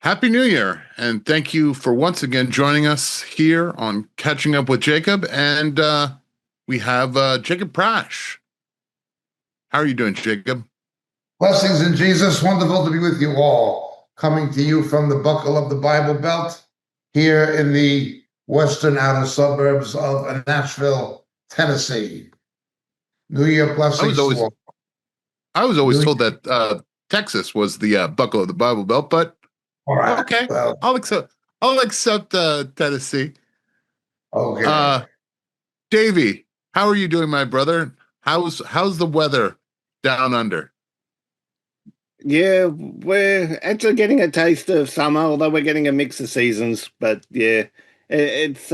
Happy New Year, and thank you for once again joining us here on Catching Up with Jacob. And we have Jacob Prash. How are you doing, Jacob? Blessings in Jesus. Wonderful to be with you all. Coming to you from the buckle of the Bible Belt here in the western outer suburbs of Nashville, Tennessee. New Year I was blessings to always all. I was always New told Year. that Texas was the buckle of the Bible Belt, but All right. okay, Well, I'll accept Tennessee. okay. Uh, Davey, how are you doing, my brother? How's the weather down under? Yeah, we're actually getting a taste of summer, although we're getting a mix of seasons. But yeah, it's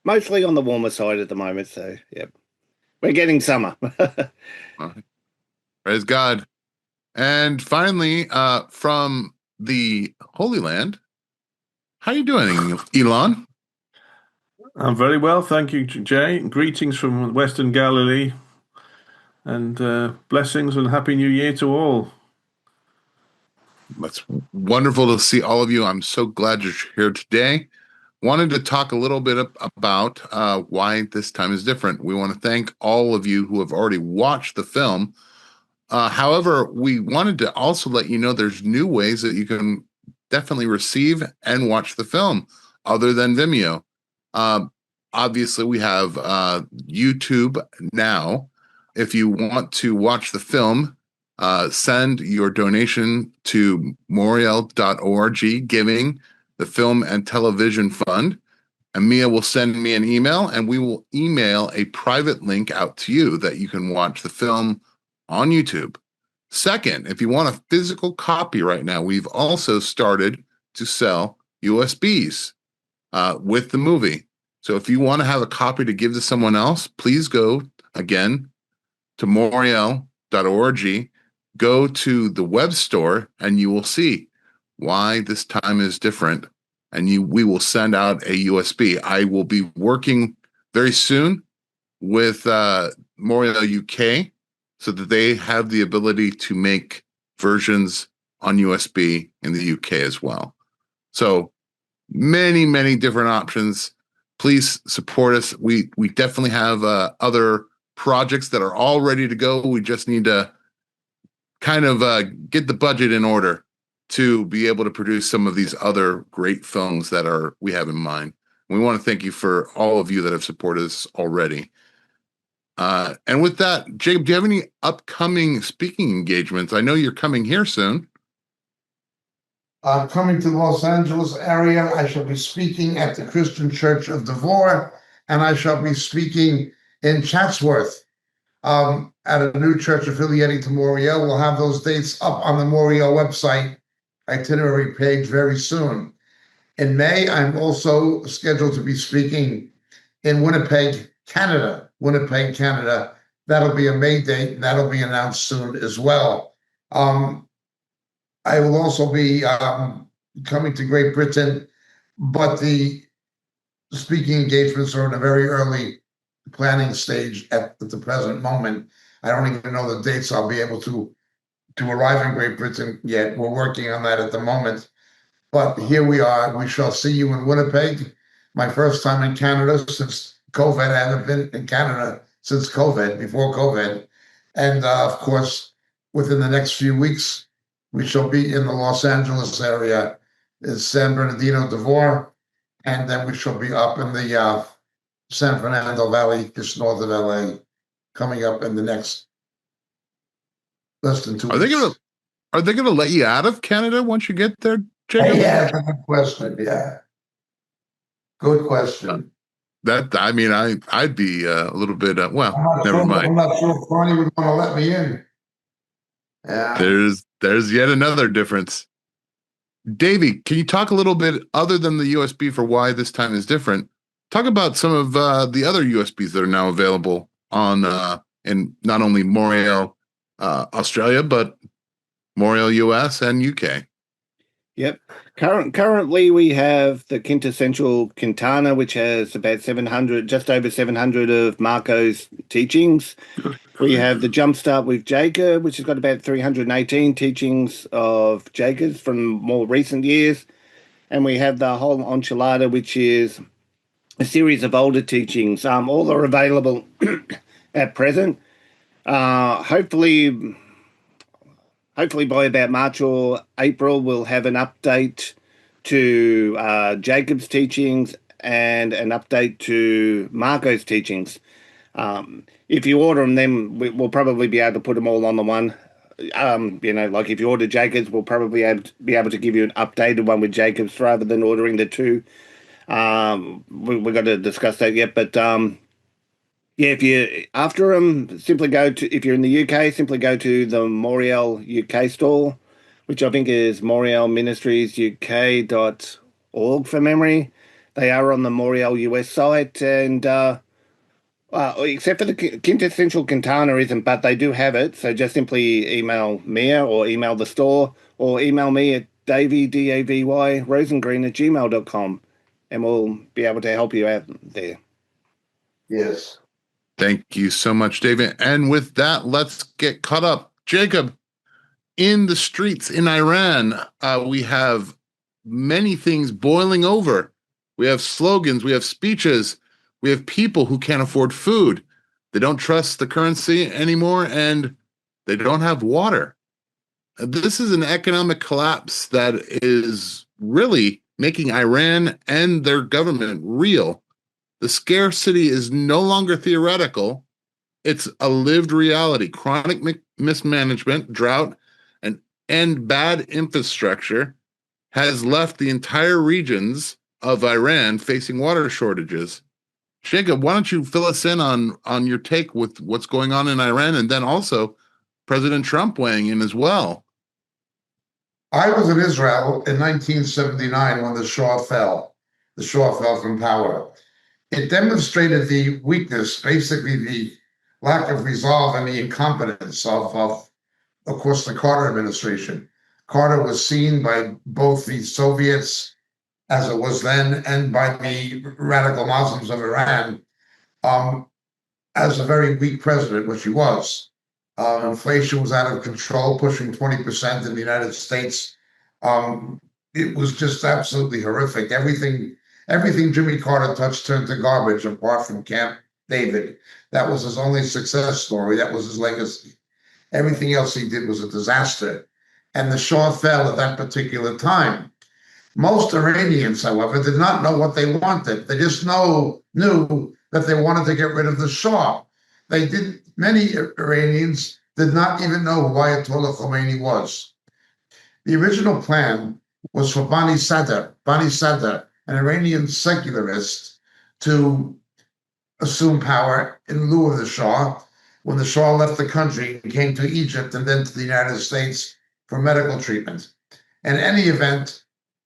mostly on the warmer side at the moment. So yeah, we're getting summer. Uh, Praise God. And finally, from the Holy Land, how you doing, Elon? I'm very well, thank you, Jay. Greetings from Western Galilee, and blessings and Happy New Year to all. It's wonderful to see all of you. I'm so glad you're here today. Wanted to talk a little bit about why this time is different. We want to thank all of you who have already watched the film. However, we wanted to also let you know there's new ways that you can definitely receive and watch the film other than Vimeo. Um, Obviously, we have YouTube now. If you want to watch the film, send your donation to moriel.org, giving the Film and Television Fund. And Mia will send me an email, and we will email a private link out to you that you can watch the film on YouTube. Second, if you want a physical copy right now, we've also started to sell USBs with the movie. So if you want to have a copy to give to someone else, please go again to moriel.org, go to the web store, and you will see why this time is different. And we will send out a USB. I will be working very soon with Moriel UK so that they have the ability to make versions on USB in the UK as well. So many different options. Please support us. We definitely have other projects that are all ready to go. We just need to kind of get the budget in order to be able to produce some of these other great films that we have in mind. We want to thank you for all of you that have supported us already. And with that, Jacob, do you have any upcoming speaking engagements? I know you're coming here soon. I'm coming to the Los Angeles area. I shall be speaking at the Christian Church of Devore, and I shall be speaking in Chatsworth at a new church affiliating to Moriel. We'll have those dates up on the Moriel website itinerary page very soon. In May, I'm also scheduled to be speaking in Winnipeg, Canada. Winnipeg, Canada. That'll be a May date, and that'll be announced soon as well. I will also be coming to Great Britain, but the speaking engagements are in a very early planning stage at the present moment. I don't even know the dates I'll be able to arrive in Great Britain yet. We're working on that at the moment. But here we are. We shall see you in Winnipeg. My first time in Canada since COVID. I haven't been in Canada since COVID, before COVID. And of course, within the next few weeks, we shall be in the Los Angeles area, in San Bernardino, Devore, and then we shall be up in the San Fernando Valley, just north of LA, coming up in the next less than 2 weeks. Are they gonna let you out of Canada once you get there, Jacob? Yeah, that's a good question. Yeah, good question. I'd be a little bit. Never I'm mind. not sure if Barney would want to let me in. Yeah. There's yet another difference. Davey, can you talk a little bit other than the USB for why this time is different? Talk about some of the other USBs that are now available on in not only Moriel Australia but Moriel US and UK. Yep. Currently, we have the quintessential Quintana, which has about 700, just over 700 of Marco's teachings. We have the Jumpstart with Jacob, which has got about 318 teachings of Jacob's from more recent years. And we have the whole Enchilada, which is a series of older teachings. All are available at present. Hopefully by about March or April, we'll have an update to Jacob's teachings and an update to Marco's teachings. If you order them, then we'll probably be able to put them all on the one. Like if you order Jacob's, we'll probably be able to give you an updated one with Jacob's rather than ordering the two. We've got to discuss that yet, but yeah, if you after them, simply go to, if you're in the UK, simply go to the Moriel UK store, which I think is morielministriesuk.org for memory. They are on the Moriel US site, and except for the quintessential Quintana isn't, but they do have it. So just simply email Mia or email the store or email me at Davy, Davy Rosengreen@gmail.com, and we'll be able to help you out there. Yes. Thank you so much, David. And with that, let's get caught up. Jacob, in the streets in Iran, we have many things boiling over. We have slogans, we have speeches, we have people who can't afford food. They don't trust the currency anymore, and they don't have water. This is an economic collapse that is really making Iran and their government real. The scarcity is no longer theoretical. It's a lived reality. Chronic mismanagement, drought, and bad infrastructure has left the entire regions of Iran facing water shortages. Jacob, why don't you fill us in on your take with what's going on in Iran, and then also President Trump weighing in as well. I was in Israel in 1979 when the Shah fell. The Shah fell from power. It demonstrated the weakness, basically the lack of resolve and the incompetence of course, the Carter administration. Carter was seen by both the Soviets, as it was then, and by the radical Muslims of Iran as a very weak president, which he was. Inflation was out of control, pushing 20% in the United States. It was just absolutely horrific. Everything Jimmy Carter touched turned to garbage, apart from Camp David. That was his only success story. That was his legacy. Everything else he did was a disaster. And the Shah fell at that particular time. Most Iranians, however, did not know what they wanted. They just knew that they wanted to get rid of the Shah. Many Iranians did not even know who Ayatollah Khomeini was. The original plan was for Bani Sadr, an Iranian secularist, to assume power in lieu of the Shah when the Shah left the country and came to Egypt and then to the United States for medical treatment. In any event,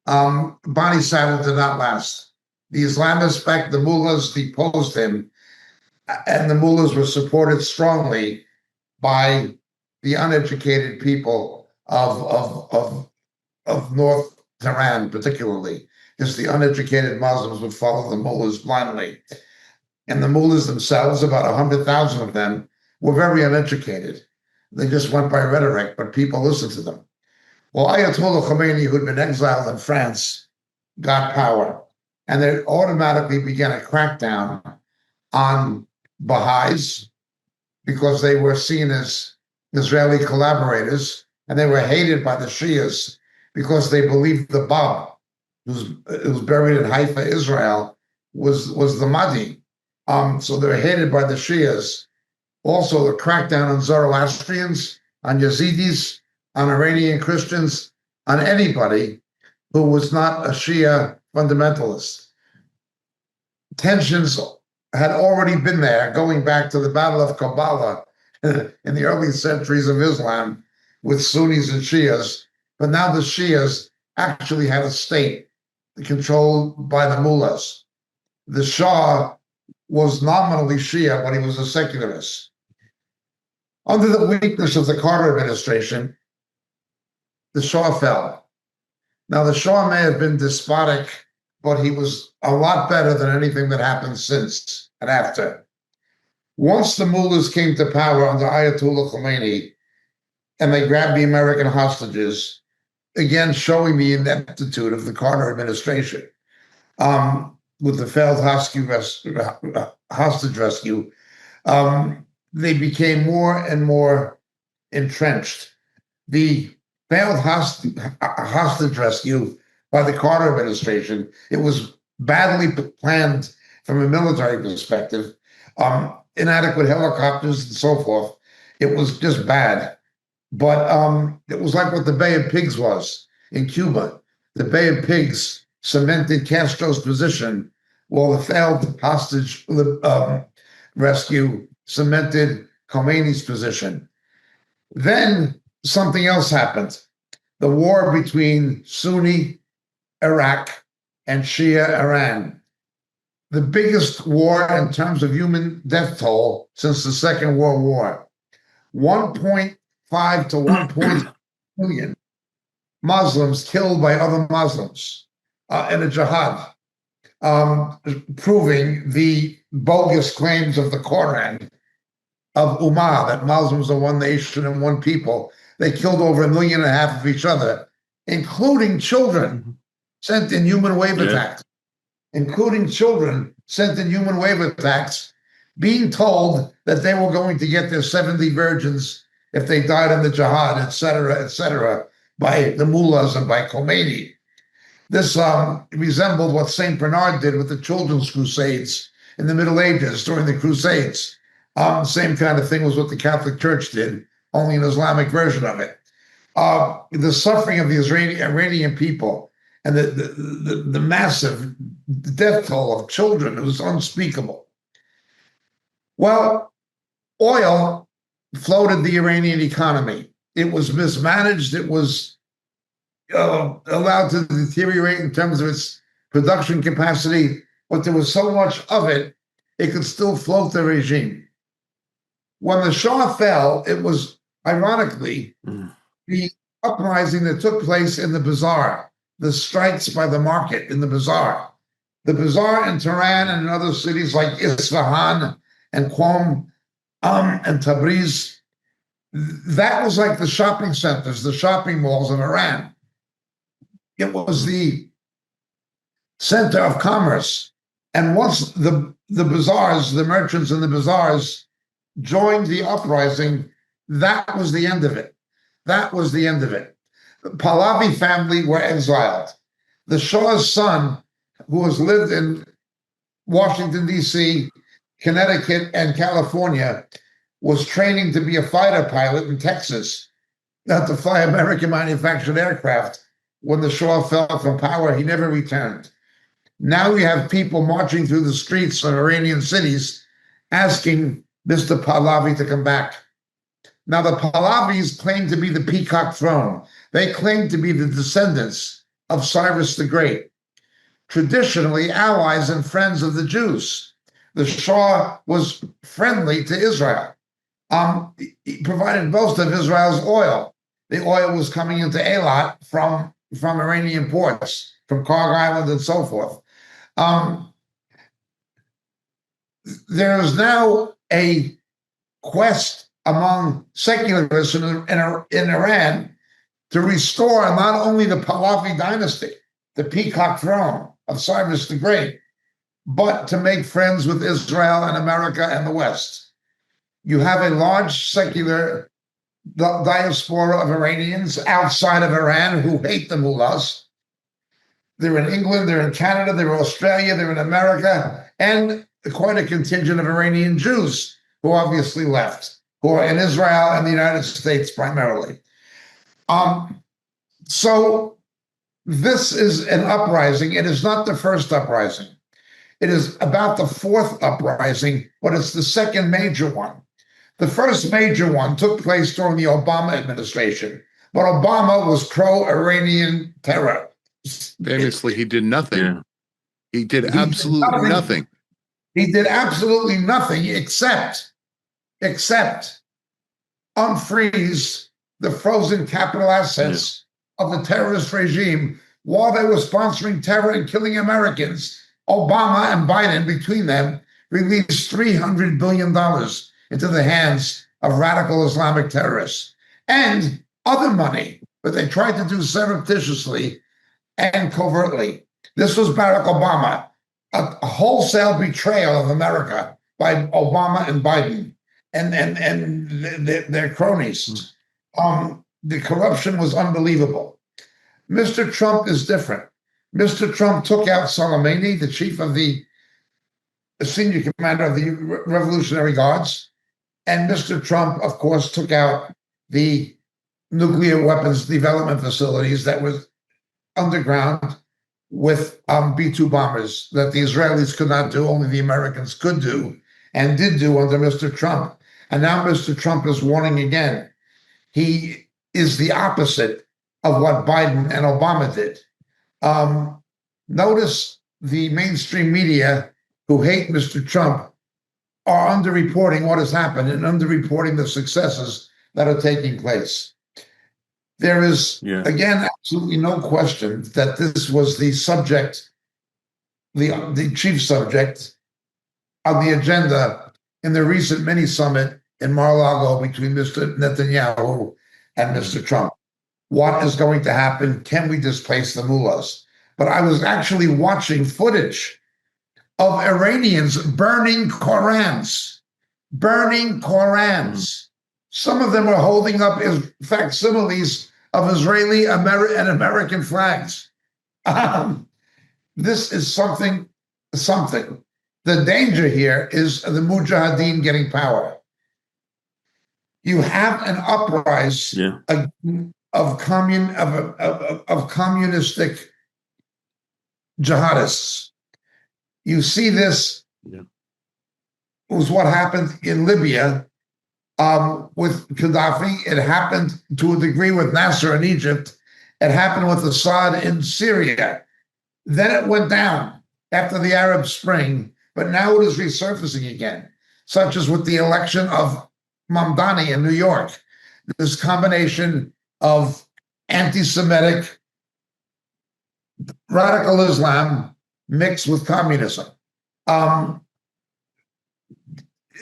Bani Sadr did not last. The Islamists backed the mullahs, deposed him, and the mullahs were supported strongly by the uneducated people of North Tehran, particularly, because the uneducated Muslims would follow the mullahs blindly. And the mullahs themselves, about 100,000 of them, were very uneducated. They just went by rhetoric, but people listened to them. Well, Ayatollah Khomeini, who'd been exiled in France, got power, and they automatically began a crackdown on Baha'is because they were seen as Israeli collaborators, and they were hated by the Shias because they believed the Bab, who was buried in Haifa, Israel, was the Mahdi. So they were hated by the Shias. Also, the crackdown on Zoroastrians, on Yazidis, on Iranian Christians, on anybody who was not a Shia fundamentalist. Tensions had already been there, going back to the Battle of Kabbalah in the early centuries of Islam with Sunnis and Shias. But now the Shias actually had a state controlled by the mullahs. The Shah was nominally Shia, but he was a secularist. Under the weakness of the Carter administration, the Shah fell. Now, the Shah may have been despotic, but he was a lot better than anything that happened since and after. Once the mullahs came to power under Ayatollah Khomeini and they grabbed the American hostages, again showing the ineptitude of the Carter administration with the failed hostage rescue, they became more and more entrenched. The failed hostage rescue by the Carter administration, it was badly planned from a military perspective, inadequate helicopters and so forth. It was just bad. But it was like what the Bay of Pigs was in Cuba. The Bay of Pigs cemented Castro's position, while the failed hostage rescue cemented Khomeini's position. Then something else happened. The war between Sunni Iraq and Shia Iran. The biggest war in terms of human death toll since the Second World War. 1.5 to 1.6 million Muslims killed by other Muslims in a jihad, proving the bogus claims of the Quran of Ummah, that Muslims are one nation and one people. They killed over 1.5 million of each other, including children sent in human wave attacks, including children sent in human wave attacks, being told that they were going to get their 70 virgins if they died in the jihad, et cetera, by the mullahs and by Khomeini. This resembled what St. Bernard did with the children's crusades in the Middle Ages during the Crusades. Same kind of thing was what the Catholic Church did, only an Islamic version of it. The suffering of the Iranian people and the massive death toll of children, it was unspeakable. Well, oil floated the Iranian economy. It was mismanaged. It was allowed to deteriorate in terms of its production capacity, but there was so much of it, it could still float the regime. When the Shah fell, it was, ironically, the uprising that took place in the bazaar, the strikes by the market in the bazaar. The bazaar in Tehran and in other cities like Isfahan and Qom and Tabriz, that was like the shopping centers, the shopping malls of Iran. It was the center of commerce. And once the bazaars, the merchants in the bazaars joined the uprising, that was the end of it. That was the end of it. The Pahlavi family were exiled. The Shah's son, who has lived in Washington, D.C., Connecticut, and California, was training to be a fighter pilot in Texas, not to fly American manufactured aircraft. When the Shah fell from power, he never returned. Now we have people marching through the streets of Iranian cities asking Mr. Pahlavi to come back. Now, the Pahlavis claim to be the peacock throne. They claim to be the descendants of Cyrus the Great, traditionally allies and friends of the Jews. The Shah was friendly to Israel. He provided most of Israel's oil. The oil was coming into Eilat from Iranian ports, from Karg Island and so forth. There is now a quest among secularists in Iran to restore not only the Pahlavi dynasty, the peacock throne of Cyrus the Great, but to make friends with Israel and America and the West. You have a large secular diaspora of Iranians outside of Iran who hate the mullahs. They're in England, they're in Canada, they're in Australia, they're in America, and quite a contingent of Iranian Jews who obviously left, who are in Israel and the United States primarily. So this is an uprising. It is not the first uprising. It is about the fourth uprising, but it's the second major one. The first major one took place during the Obama administration, but Obama was pro-Iranian terror. Famously, he did nothing. Yeah. He did absolutely nothing. He did absolutely nothing except unfreeze the frozen capital assets of the terrorist regime while they were sponsoring terror and killing Americans, Obama and Biden, between them, released $300 billion into the hands of radical Islamic terrorists and other money, but they tried to do surreptitiously and covertly. This was Barack Obama, a wholesale betrayal of America by Obama and Biden and their cronies. The corruption was unbelievable. Mr. Trump is different. Mr. Trump took out Soleimani, the chief of the senior commander of the Revolutionary Guards, and Mr. Trump, of course, took out the nuclear weapons development facilities that was underground with B-2 bombers that the Israelis could not do, only the Americans could do and did do under Mr. Trump. And now Mr. Trump is warning again. He is the opposite of what Biden and Obama did. Notice the mainstream media who hate Mr. Trump are underreporting what has happened and underreporting the successes that are taking place. There is, again, absolutely no question that this was the subject, the chief subject on the agenda in the recent mini summit in Mar-a-Lago between Mr. Netanyahu and Mr. Trump. What is going to happen? Can we displace the mullahs? But I was actually watching footage of Iranians burning Korans. Some of them are holding up facsimiles of Israeli and American flags. This is something. The danger here is the Mujahideen getting power. You have an uprising of communistic jihadists. You see this was what happened in Libya with Gaddafi. It happened to a degree with Nasser in Egypt. It happened with Assad in Syria. Then it went down after the Arab Spring, but now it is resurfacing again, such as with the election of Mamdani in New York. This combination of anti-Semitic radical Islam mixed with communism.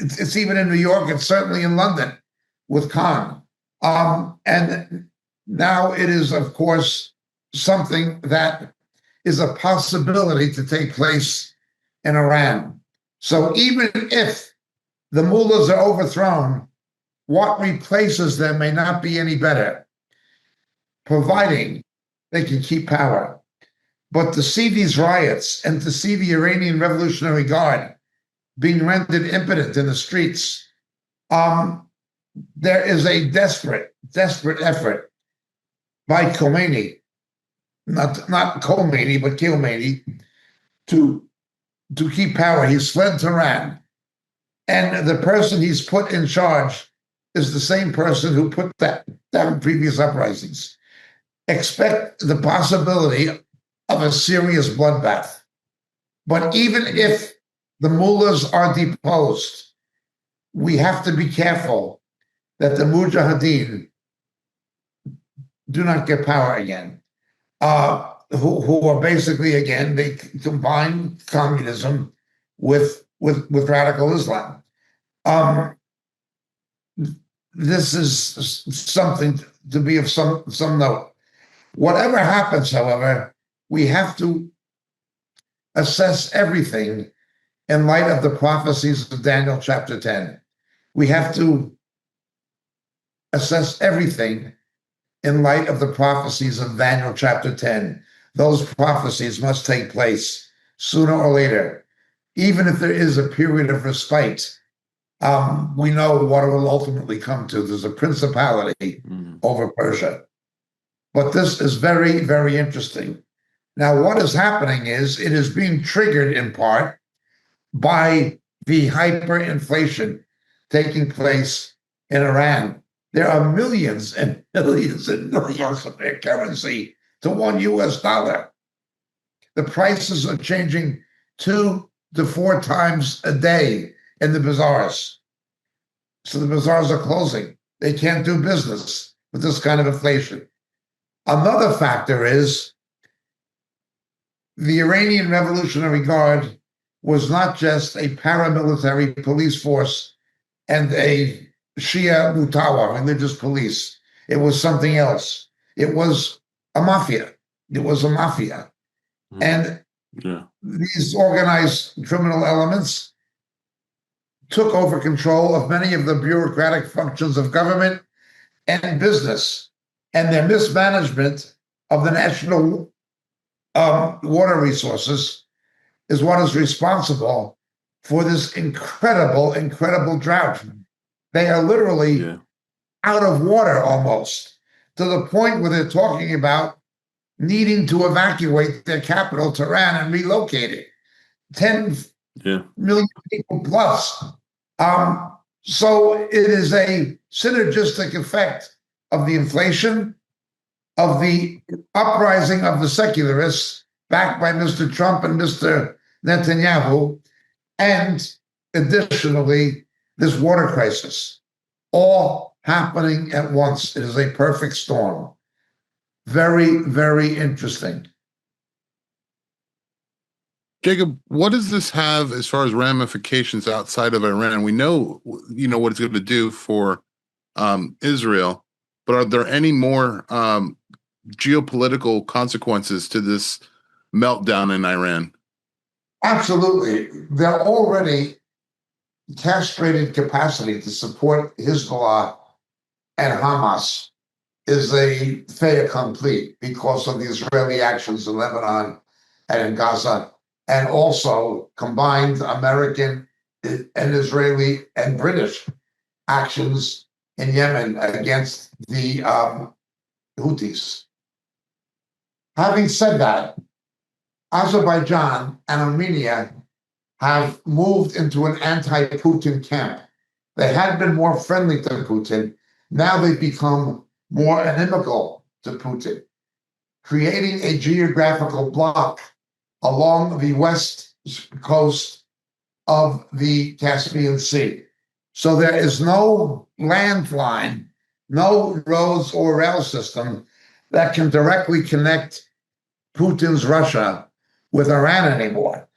It's even in New York. It's certainly in London with Khan. And now it is, of course, something that is a possibility to take place in Iran. So even if the mullahs are overthrown, what replaces them may not be any better, providing they can keep power. But to see these riots and to see the Iranian Revolutionary Guard being rendered impotent in the streets, there is a desperate effort by Khomeini, not Khomeini, but Khomeini, to keep power. He's fled to Iran. And the person he's put in charge is the same person who put that down previous uprisings. Expect the possibility of a serious bloodbath. But even if the mullahs are deposed, we have to be careful that the Mujahideen do not get power again. Who are basically, again, they combine communism with radical Islam. This is something to be of some note. Whatever happens, however, we have to assess everything in light of the prophecies of Daniel chapter 10. We have to assess everything in light of the prophecies of Daniel chapter 10. Those prophecies must take place sooner or later. Even if there is a period of respite, we know what it will ultimately come to. There's a principality over Persia. But this is very, very interesting. Now, what is happening is it is being triggered in part by the hyperinflation taking place in Iran. There are millions and millions and millions of their currency to $1 US. The prices are changing 2 to 4 times a day in the bazaars. So the bazaars are closing. They can't do business with this kind of inflation. Another factor is the Iranian Revolutionary Guard was not just a paramilitary police force and a Shia Mutawa, religious police. It was something else. It was a mafia. It was a mafia. And Yeah. these organized criminal elements took over control of many of the bureaucratic functions of government and business. And their mismanagement of the national water resources is what is responsible for this incredible, incredible drought. They are literally out of water almost, to the point where they're talking about needing to evacuate their capital, Tehran, and relocate it. 10 million people plus. So it is a synergistic effect of the inflation, of the uprising of the secularists, backed by Mr. Trump and Mr. Netanyahu, and additionally, this water crisis, all happening at once. It is a perfect storm. Very, very interesting. Jacob, what does this have as far as ramifications outside of Iran? We know, what it's going to do for Israel, but are there any more geopolitical consequences to this meltdown in Iran? Absolutely. They're already castrated capacity to support Hezbollah and Hamas is a fait accompli because of the Israeli actions in Lebanon and in Gaza, and also combined American and Israeli and British actions in Yemen against the Houthis. Having said that, Azerbaijan and Armenia have moved into an anti-Putin camp. They had been more friendly to Putin. Now they've become more inimical to Putin, creating a geographical bloc along the west coast of the Caspian Sea. So there is no landline, no roads or rail system that can directly connect Putin's Russia with Iran anymore.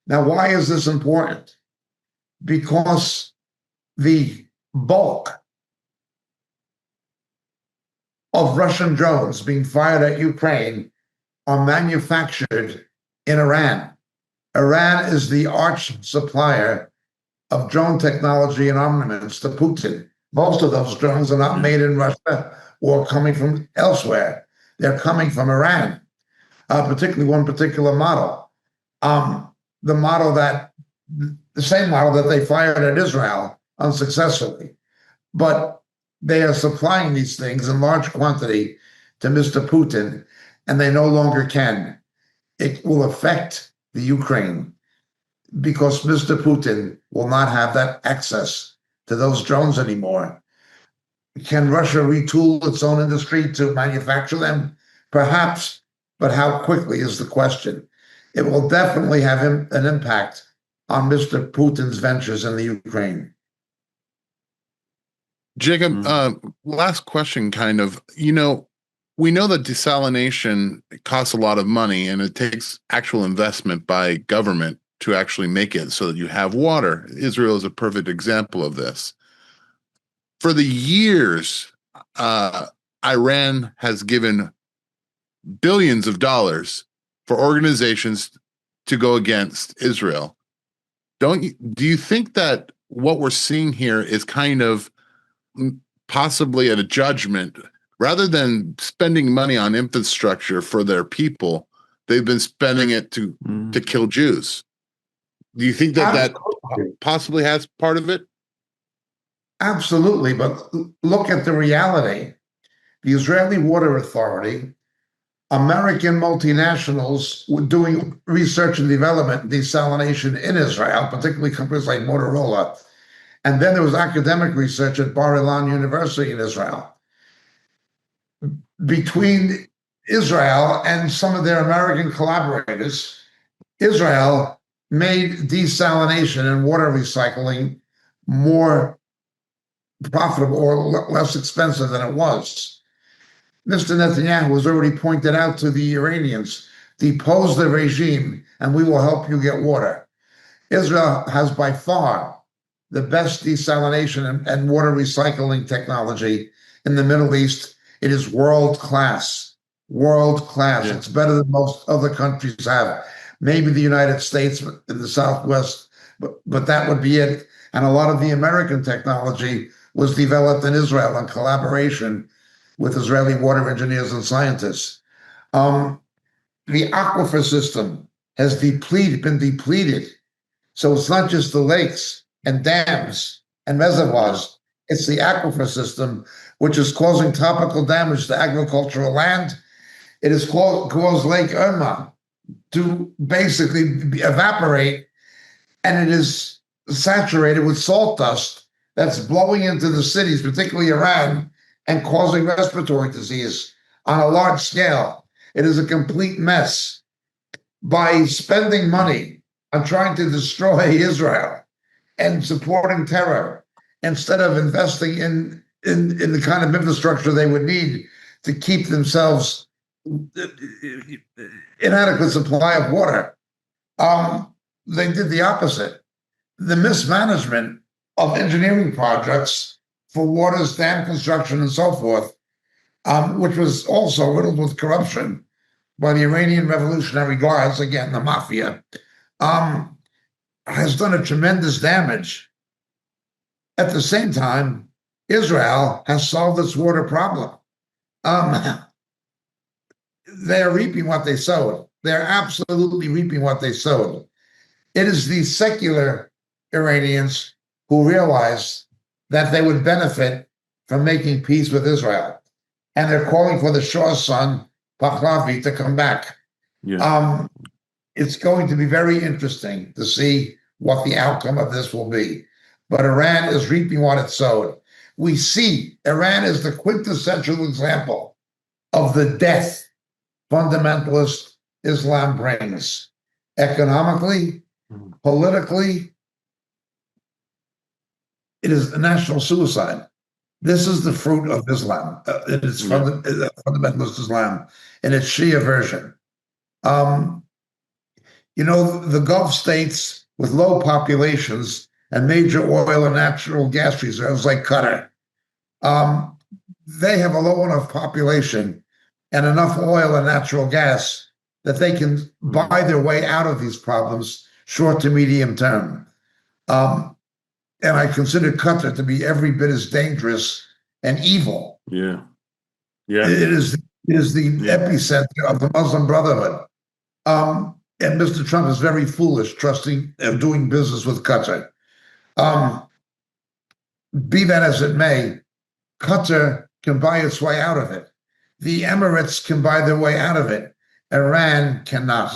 Now, why is this important? Because the bulk of Russian drones being fired at Ukraine are manufactured in Iran. Iran is the arch supplier of drone technology and armaments to Putin. Most of those drones are not made in Russia or coming from elsewhere. They're coming from Iran, particularly one particular model. The same model that they fired at Israel unsuccessfully. But they are supplying these things in large quantity to Mr. Putin, and they no longer can. It will affect the Ukraine because Mr. Putin will not have that access to those drones anymore. Can Russia retool its own industry to manufacture them? Perhaps, but how quickly is the question. It will definitely have an impact on Mr. Putin's ventures in the Ukraine. Jacob, last question, kind of. We know that desalination costs a lot of money and it takes actual investment by government to actually make it so that you have water. Israel is a perfect example of this. For the years, Iran has given billions of dollars for organizations to go against Israel. Do you think that what we're seeing here is kind of possibly a judgment? Rather than spending money on infrastructure for their people, they've been spending it to kill Jews. Do you think that possibly has part of it? Absolutely, but look at the reality. The Israeli Water Authority, American multinationals were doing research and development, desalination in Israel, particularly companies like Motorola. And then there was academic research at Bar-Ilan University in Israel. Between Israel and some of their American collaborators, Israel made desalination and water recycling more profitable or less expensive than it was. Mr. Netanyahu has already pointed out to the Iranians depose the regime, and we will help you get water. Israel has by far the best desalination and water recycling technology in the Middle East. It is world class, world class. Yeah. It's better than most other countries have. Maybe the United States in the Southwest, but that would be it. And a lot of the American technology was developed in Israel in collaboration with Israeli water engineers and scientists. The aquifer system has been depleted. So it's not just the lakes and dams and reservoirs, it's the aquifer system, which is causing topical damage to agricultural land. It has caused Lake Irma to basically evaporate, and it is saturated with salt dust that's blowing into the cities, particularly Iran, and causing respiratory disease on a large scale. It is a complete mess. By spending money on trying to destroy Israel and supporting terror, instead of investing in the kind of infrastructure they would need to keep themselves inadequate supply of water, they did the opposite. The mismanagement of engineering projects for waters, dam construction, and so forth, which was also riddled with corruption by the Iranian Revolutionary Guards, again, the mafia, has done a tremendous damage. At the same time, Israel has solved its water problem. They're reaping what they sowed. They're absolutely reaping what they sowed. It is the secular Iranians who realized that they would benefit from making peace with Israel. And they're calling for the Shah's son, Pahlavi, to come back. Yeah. It's going to be very interesting to see what the outcome of this will be. But Iran is reaping what it sowed. We see Iran is the quintessential example of the death fundamentalist Islam brings. Economically, politically, it is a national suicide. This is the fruit of Islam. It's fundamentalist Islam in its Shia version. The Gulf states with low populations and major oil and natural gas reserves like Qatar, they have a low enough population and enough oil and natural gas that they can buy their way out of these problems short to medium term. And I consider Qatar to be every bit as dangerous and evil. Yeah. It is the epicenter of the Muslim Brotherhood. And Mr. Trump is very foolish trusting of doing business with Qatar. Be that as it may, Qatar can buy its way out of it. The Emirates can buy their way out of it. Iran cannot.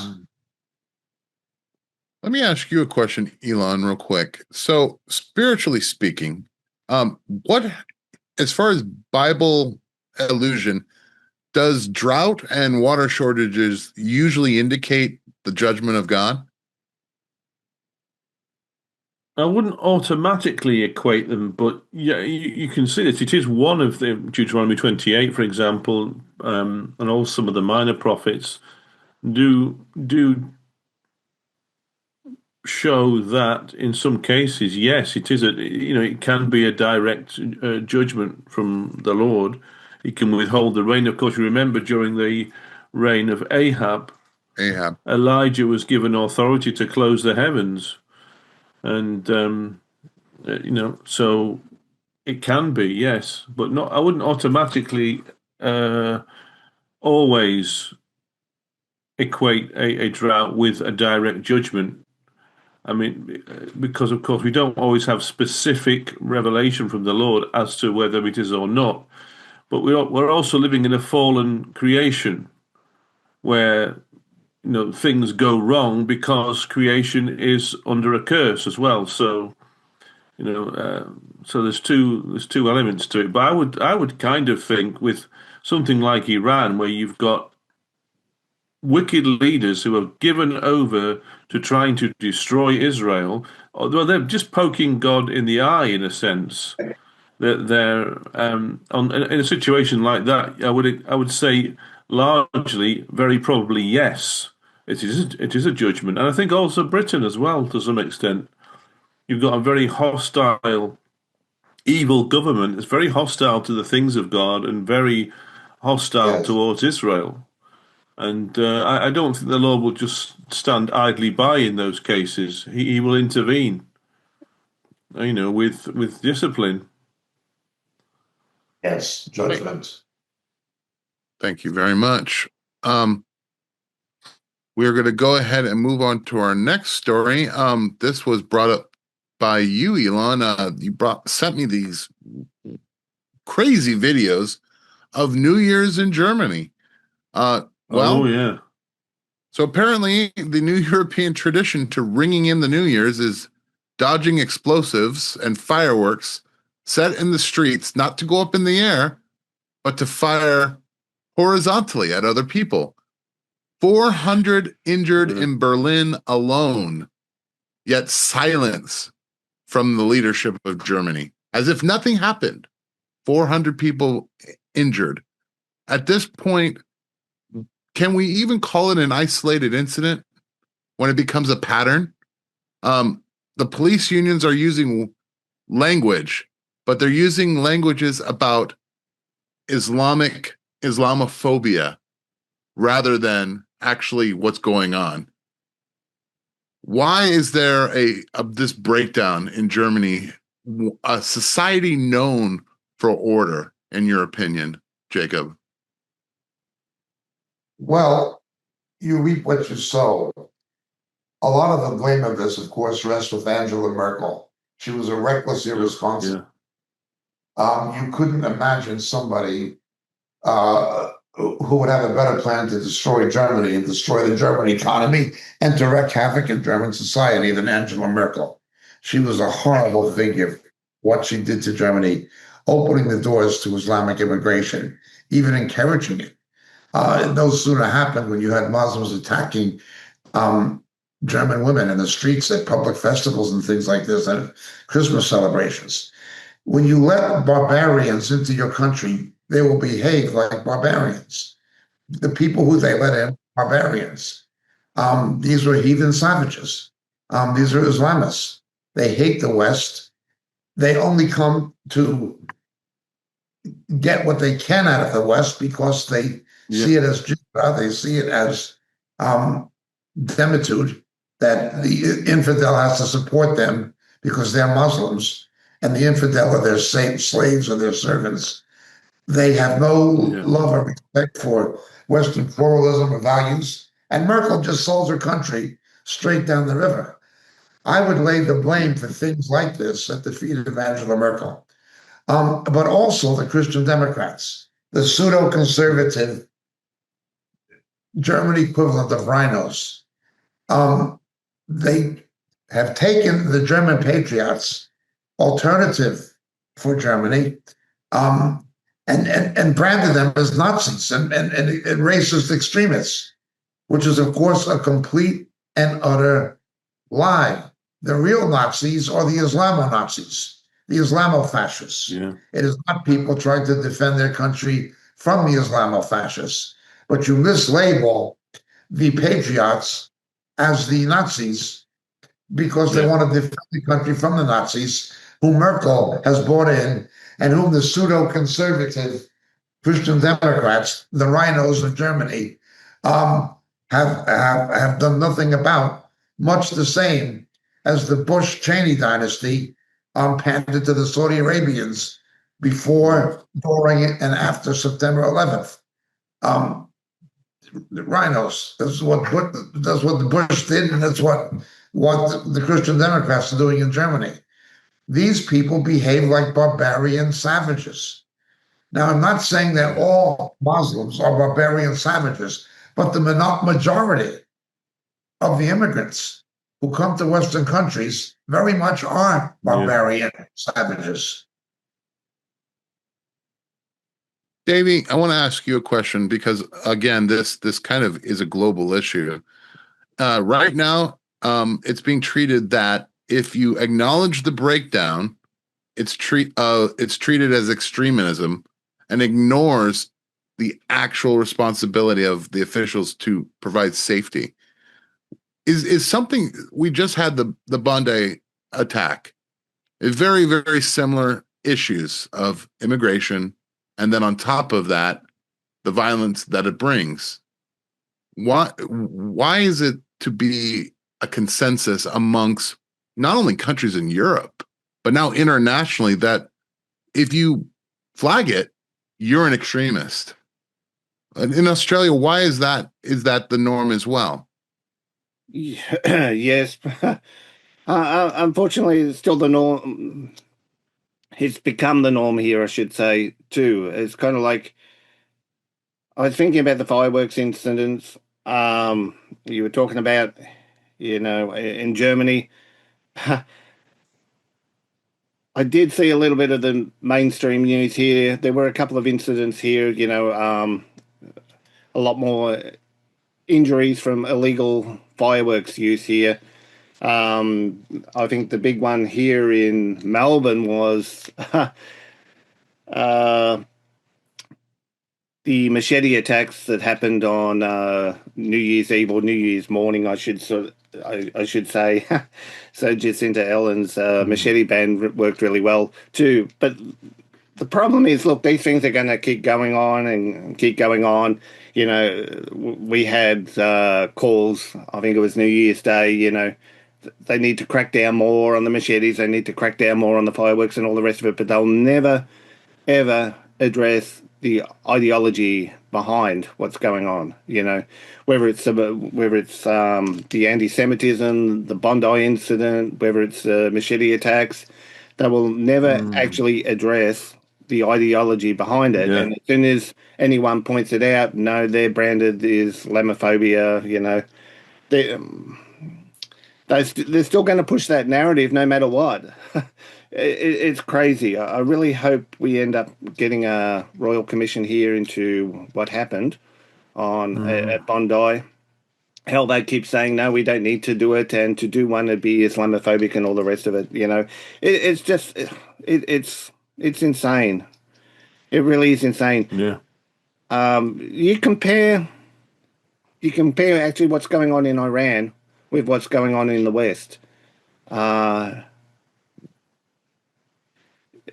Let me ask you a question, Elon, real quick. So, spiritually speaking, what, as far as Bible allusion, does drought and water shortages usually indicate the judgment of God? I wouldn't automatically equate them, but yeah, you can see that it is one of the Deuteronomy 28, for example, and also some of the minor prophets do show that in some cases, yes, it is it can be a direct judgment from the Lord. He can withhold the rain. Of course, you remember during the reign of Ahab, Elijah was given authority to close the heavens. And, so it can be, yes, but not. I wouldn't automatically always equate a drought with a direct judgment. I mean, because, of course, we don't always have specific revelation from the Lord as to whether it is or not. But we're also living in a fallen creation where things go wrong because creation is under a curse as well. So, so there's two elements to it. But I would kind of think with something like Iran, where you've got wicked leaders who are given over to trying to destroy Israel, although they're just poking God in the eye in a sense. That they're in a situation like that, I would say largely, very probably, yes, it is a judgment. And I think also Britain as well, to some extent. You've got a very hostile, evil government. It's very hostile to the things of God and very hostile Yes. towards Israel. And I don't think the Lord will just stand idly by in those cases. He will intervene, with discipline. Yes. Judgment. Thank you very much. We're going to go ahead and move on to our next story. This was brought up by you, Elon. You sent me these crazy videos of New Year's in Germany. Oh, Well, yeah. so apparently the new European tradition to ringing in the New Year's is dodging explosives and fireworks set in the streets, not to go up in the air, but to fire horizontally at other people. 400 injured in Berlin alone, yet silence from the leadership of Germany, as if nothing happened. 400 people injured. At this point, can we even call it an isolated incident when it becomes a pattern? The police unions are using language, but they're using languages about Islamophobia rather than actually what's going on. Why is there this breakdown in Germany, a society known for order, in your opinion, Jacob? Well, you reap what you sow. A lot of the blame of this, of course, rests with Angela Merkel. She was a reckless, irresponsible. You couldn't imagine somebody who would have a better plan to destroy Germany and destroy the German economy and to wreak havoc in German society than Angela Merkel. She was a horrible figure, what she did to Germany, opening the doors to Islamic immigration, even encouraging it. It no sooner happened when you had Muslims attacking German women in the streets at public festivals and things like this, and Christmas celebrations. When you let barbarians into your country, they will behave like barbarians. The people who they let in, barbarians. These were heathen savages. These are Islamists. They hate the West. They only come to get what they can out of the West because they see it as jihad. They see it as demitude, that the infidel has to support them because they're Muslims, and the infidel are their slaves or their servants. They have no love or respect for Western pluralism or values. And Merkel just sold her country straight down the river. I would lay the blame for things like this at the feet of Angela Merkel. But also the Christian Democrats, the pseudo-conservative German equivalent of rhinos. They have taken the German patriots, alternative for Germany, and branded them as Nazis and racist extremists, which is, of course, a complete and utter lie. The real Nazis are the Islamo-Nazis, the Islamo-fascists. It is not people trying to defend their country from the Islamo-fascists, but you mislabel the patriots as the Nazis because they want to defend the country from the Nazis, whom Merkel has brought in and whom the pseudo-conservative Christian Democrats, the rhinos of Germany, have done nothing about, much the same as the Bush-Cheney dynasty pandered to the Saudi Arabians before, during, and after September 11th. The rhinos. That's what the Bush did, and that's what the Christian Democrats are doing in Germany. These people behave like barbarian savages. Now, I'm not saying that all Muslims are barbarian savages, but the majority of the immigrants who come to Western countries very much are barbarian savages. Davey, I want to ask you a question because, again, this kind of is a global issue. Right now, it's being treated that if you acknowledge the breakdown, it's treated as extremism and ignores the actual responsibility of the officials to provide safety is something. We just had the Bondi attack. A very, very similar issues of immigration, and then on top of that, the violence that it brings. Why is it to be a consensus amongst not only countries in Europe, but now internationally, that if you flag it, you're an extremist? In Australia, why is that? Is that the norm as well? Yes. Unfortunately, it's still the norm. It's become the norm here, I should say, too. It's kind of like I was thinking about the fireworks incidents. You were talking about, in Germany. I did see a little bit of the mainstream news here. There were a couple of incidents here, a lot more injuries from illegal fireworks use here. I think the big one here in Melbourne was the machete attacks that happened on New Year's Eve or New Year's morning, I should say. So Jacinta Allen's machete ban worked really well too. But the problem is, look, these things are going to keep going on and keep going on. We had calls, I think it was New Year's Day, they need to crack down more on the machetes, they need to crack down more on the fireworks and all the rest of it, but they'll never, ever address the ideology behind what's going on, whether it's the antisemitism, the Bondi incident, whether it's machete attacks, they will never actually address the ideology behind it. Yeah. And as soon as anyone points it out, no, they're branded as Islamophobia, they're still going to push that narrative no matter what. It's crazy. I really hope we end up getting a royal commission here into what happened at Bondi. Hell, they keep saying, no, we don't need to do it, and to do one would be Islamophobic and all the rest of it. It's just, it's insane. It really is insane. Yeah. You compare actually what's going on in Iran with what's going on in the West.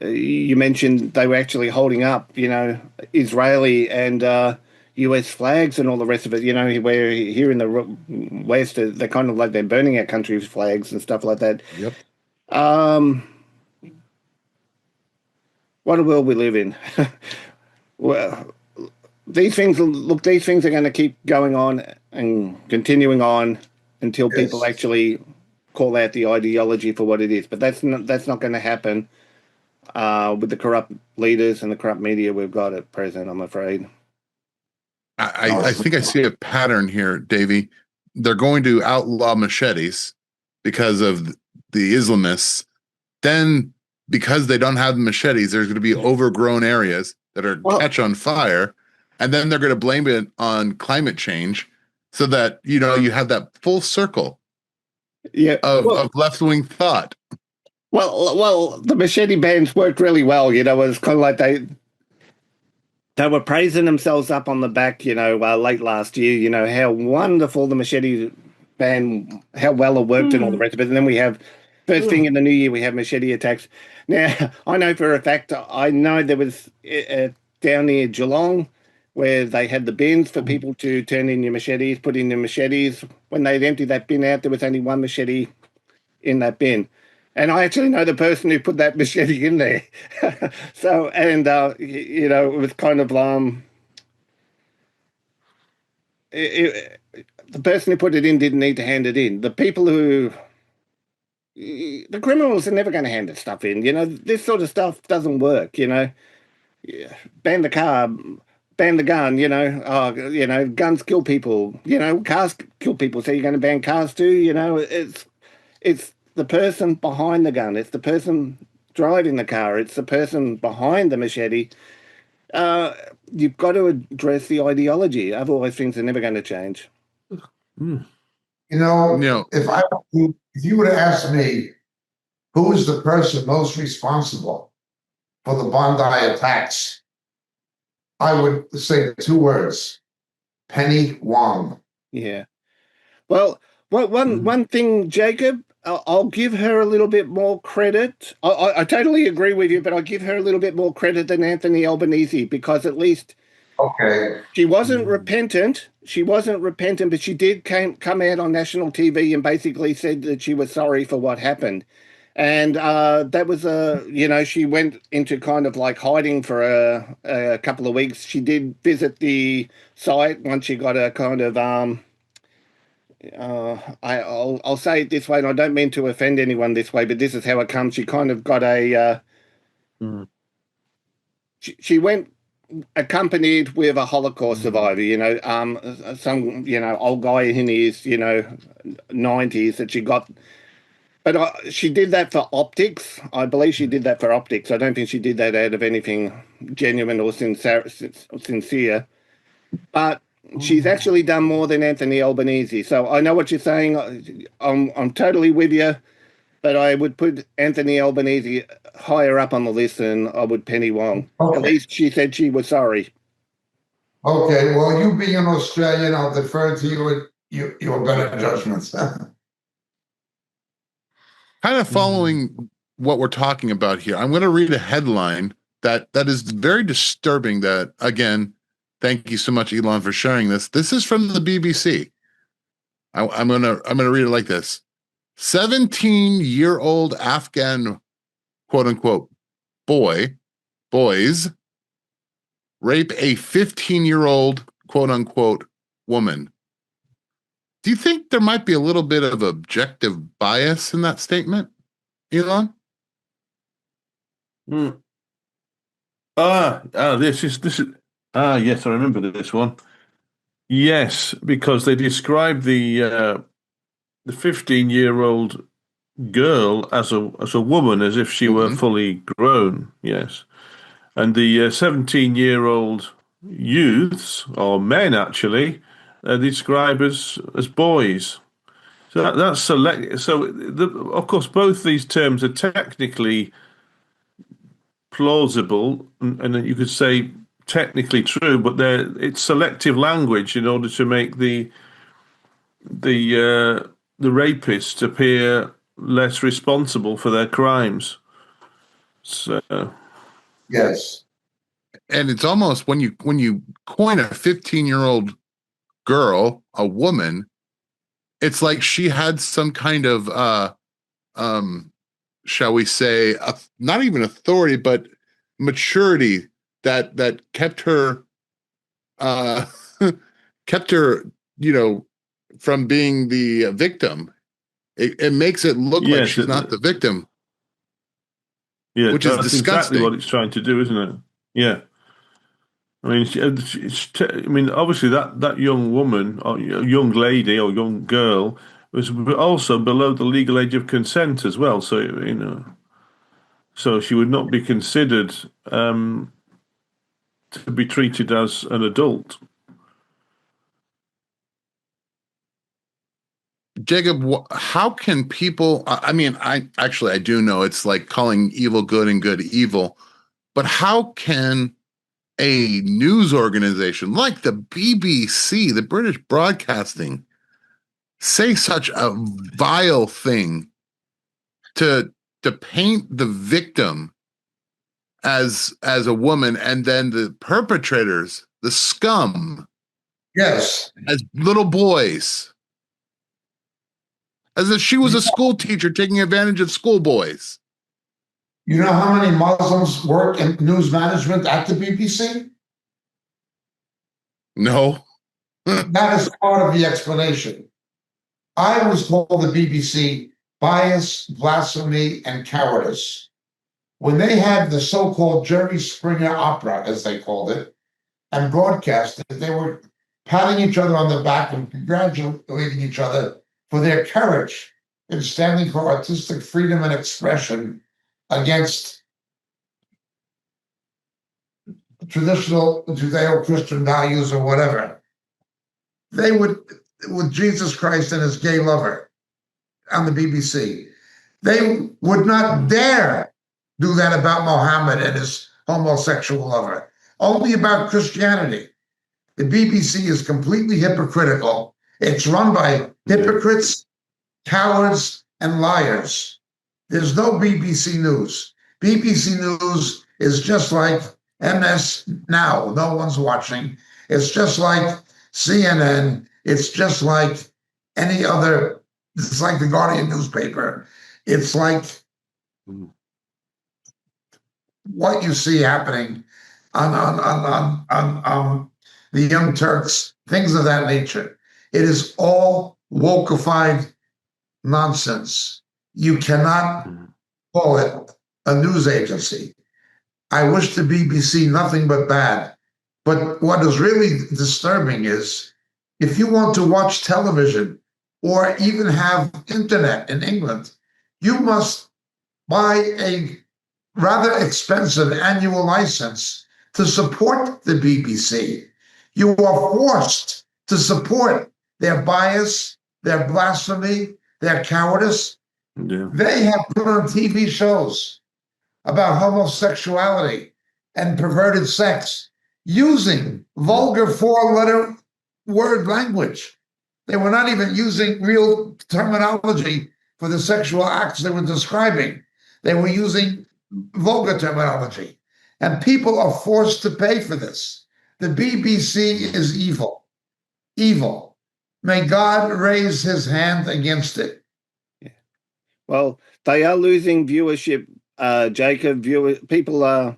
You mentioned they were actually holding up, Israeli and US flags and all the rest of it, where here in the West, they're kind of like they're burning our country's flags and stuff like that. Yep. What a world we live in. Well, these things are going to keep going on and continuing on until people actually call out the ideology for what it is. But that's not going to happen with the corrupt leaders and the corrupt media we've got at present, I'm afraid. I think I see a pattern here, Davey. They're going to outlaw machetes because of the Islamists. Then, because they don't have the machetes, there's going to be overgrown areas that are catch on fire. And then they're going to blame it on climate change so that, you have that full circle of left-wing thought. Well, the machete bans worked really well. It was kind of like they were praising themselves up on the back, late last year, how wonderful the machete ban, how well it worked and all the rest of it. And then we have, first thing in the new year, we have machete attacks. Now, I know for a fact, I know there was down near Geelong where they had the bins for people to turn in your machetes, put in your machetes. When they'd emptied that bin out, there was only one machete in that bin. And I actually know the person who put that machete in there. So, and, it was kind of, the person who put it in didn't need to hand it in. The people the criminals are never going to hand that stuff in. This sort of stuff doesn't work, ban the car, ban the gun, guns kill people, cars kill people. So you're going to ban cars too, it's the person behind the gun. It's the person driving the car. It's the person behind the machete. You've got to address the ideology. Otherwise, things are never going to change. If you would have asked me who is the person most responsible for the Bondi attacks, I would say 2 words: Penny Wong. Yeah. Well, one thing, Jacob, I'll give her a little bit more credit. I totally agree with you, but I'll give her a little bit more credit than Anthony Albanese, because at least Okay. she wasn't repentant. She wasn't repentant, but she did come out on national TV and basically said that she was sorry for what happened. And that was she went into kind of like hiding for a couple of weeks. She did visit the site once she got a kind of I'll say it this way, and I don't mean to offend anyone this way, but this is how it comes. She kind of got Mm. she went accompanied with a Holocaust survivor, some old guy in his 90s that she got. But she did that for optics. I believe she did that for optics. I don't think she did that out of anything genuine or sincere. But she's actually done more than Anthony Albanese. So I know what you're saying. I'm totally with you, but I would put Anthony Albanese higher up on the list than I would Penny Wong. Okay. At least she said she was sorry. Okay. Well, you being an Australian, I'll defer to you and your better judgments. Kind of following what we're talking about here, I'm going to read a headline that is very disturbing. That, again, thank you so much, Elon, for sharing this. This is from the BBC. I'm gonna read it like this: 17-year-old Afghan quote unquote boys rape a 15-year-old quote unquote woman. Do you think there might be a little bit of objective bias in that statement, Elon? Mm. This is yes, I remember this one. Yes, because they describe the 15-year-old girl as a woman, as if she were fully grown. Yes, and the 17-year-old youths or men actually describe as boys. So that's select. So of course, both these terms are technically plausible, and you could say technically true, but it's selective language in order to make the rapists appear less responsible for their crimes. So Yes. And it's almost when you coin a 15-year-old girl a woman, it's like she had some kind of shall we say, not even authority, but maturity that kept her kept her, from being the victim. It makes it look like she's not the victim. Yeah, which is that's disgusting. Exactly what it's trying to do, isn't it? Yeah. I mean, obviously that young woman or young lady or young girl was also below the legal age of consent as well. So, so she would not be considered to be treated as an adult. Jacob, how can people? I mean, I do know it's like calling evil good and good evil, but how can a news organization like the BBC, the British Broadcasting, say such a vile thing to paint the victim as a woman, and then the perpetrators, the scum, Yes. as little boys, as if she was a school teacher taking advantage of schoolboys? You know how many Muslims work in news management at the BBC? No. That is part of the explanation. I was called the BBC bias, blasphemy, and cowardice. When they had the so-called Jerry Springer opera, as they called it, and broadcast it, they were patting each other on the back and congratulating each other for their courage in standing for artistic freedom and expression against traditional Judeo-Christian values or whatever. They would, with Jesus Christ and his gay lover on the BBC, they would not dare do that about Mohammed and his homosexual lover. only about Christianity. The BBC is completely hypocritical. It's run by hypocrites, cowards, and liars. There's no BBC News. BBC News is just like MS Now. No one's watching. It's just like CNN. It's just like any other. It's like the Guardian newspaper. It's like what you see happening on the Young Turks, things of that nature. It is all wokeified nonsense. You cannot call it a news agency. I wish the BBC nothing but bad. But what is really disturbing is if you want to watch television or even have internet in England, you must buy a rather expensive annual license to support the BBC. You are forced to support their bias, their blasphemy, their cowardice. Yeah. They have put on TV shows about homosexuality and perverted sex using vulgar four-letter word language. They were not even using real terminology for the sexual acts they were describing. They were using vulgar terminology. And people are forced to pay for this. The BBC is evil. Evil. May God raise his hand against it. Yeah. Well, they are losing viewership, Jacob. People are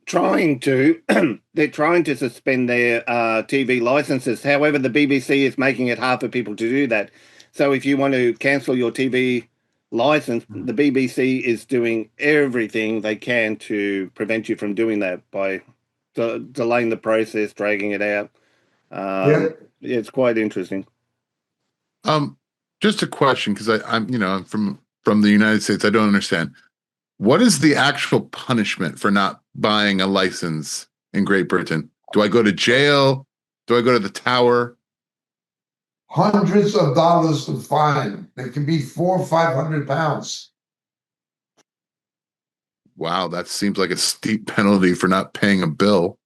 trying to they're trying to suspend their TV licenses. However, the BBC is making it hard for people to do that. So if you want to cancel your TV license, the BBC is doing everything they can to prevent you from doing that by delaying the process, dragging it out. It's quite interesting. Just a question, because I'm from the United States. I don't understand. What is the actual punishment for not buying a license in Great Britain? Do I go to jail? Do I go to the Tower? Hundreds of dollars of fine. It can be £400 or £500. Wow, that seems like a steep penalty for not paying a bill.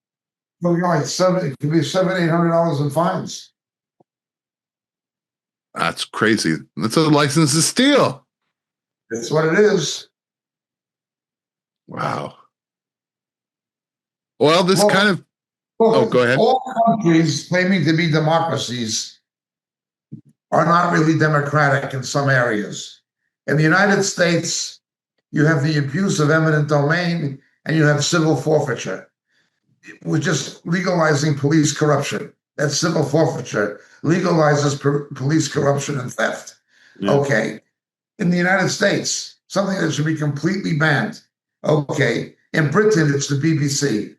Well, you're right. It could be $700-800 in fines. That's crazy. That's a license to steal. That's what it is. Wow. Well, go ahead. All countries claiming to be democracies are not really democratic in some areas. In the United States, you have the abuse of eminent domain and you have civil forfeiture. We're just legalizing police corruption. That's civil forfeiture. Legalizes police corruption and theft. Yeah. Okay. In the United States, something that should be completely banned. Okay. In Britain, it's the BBC.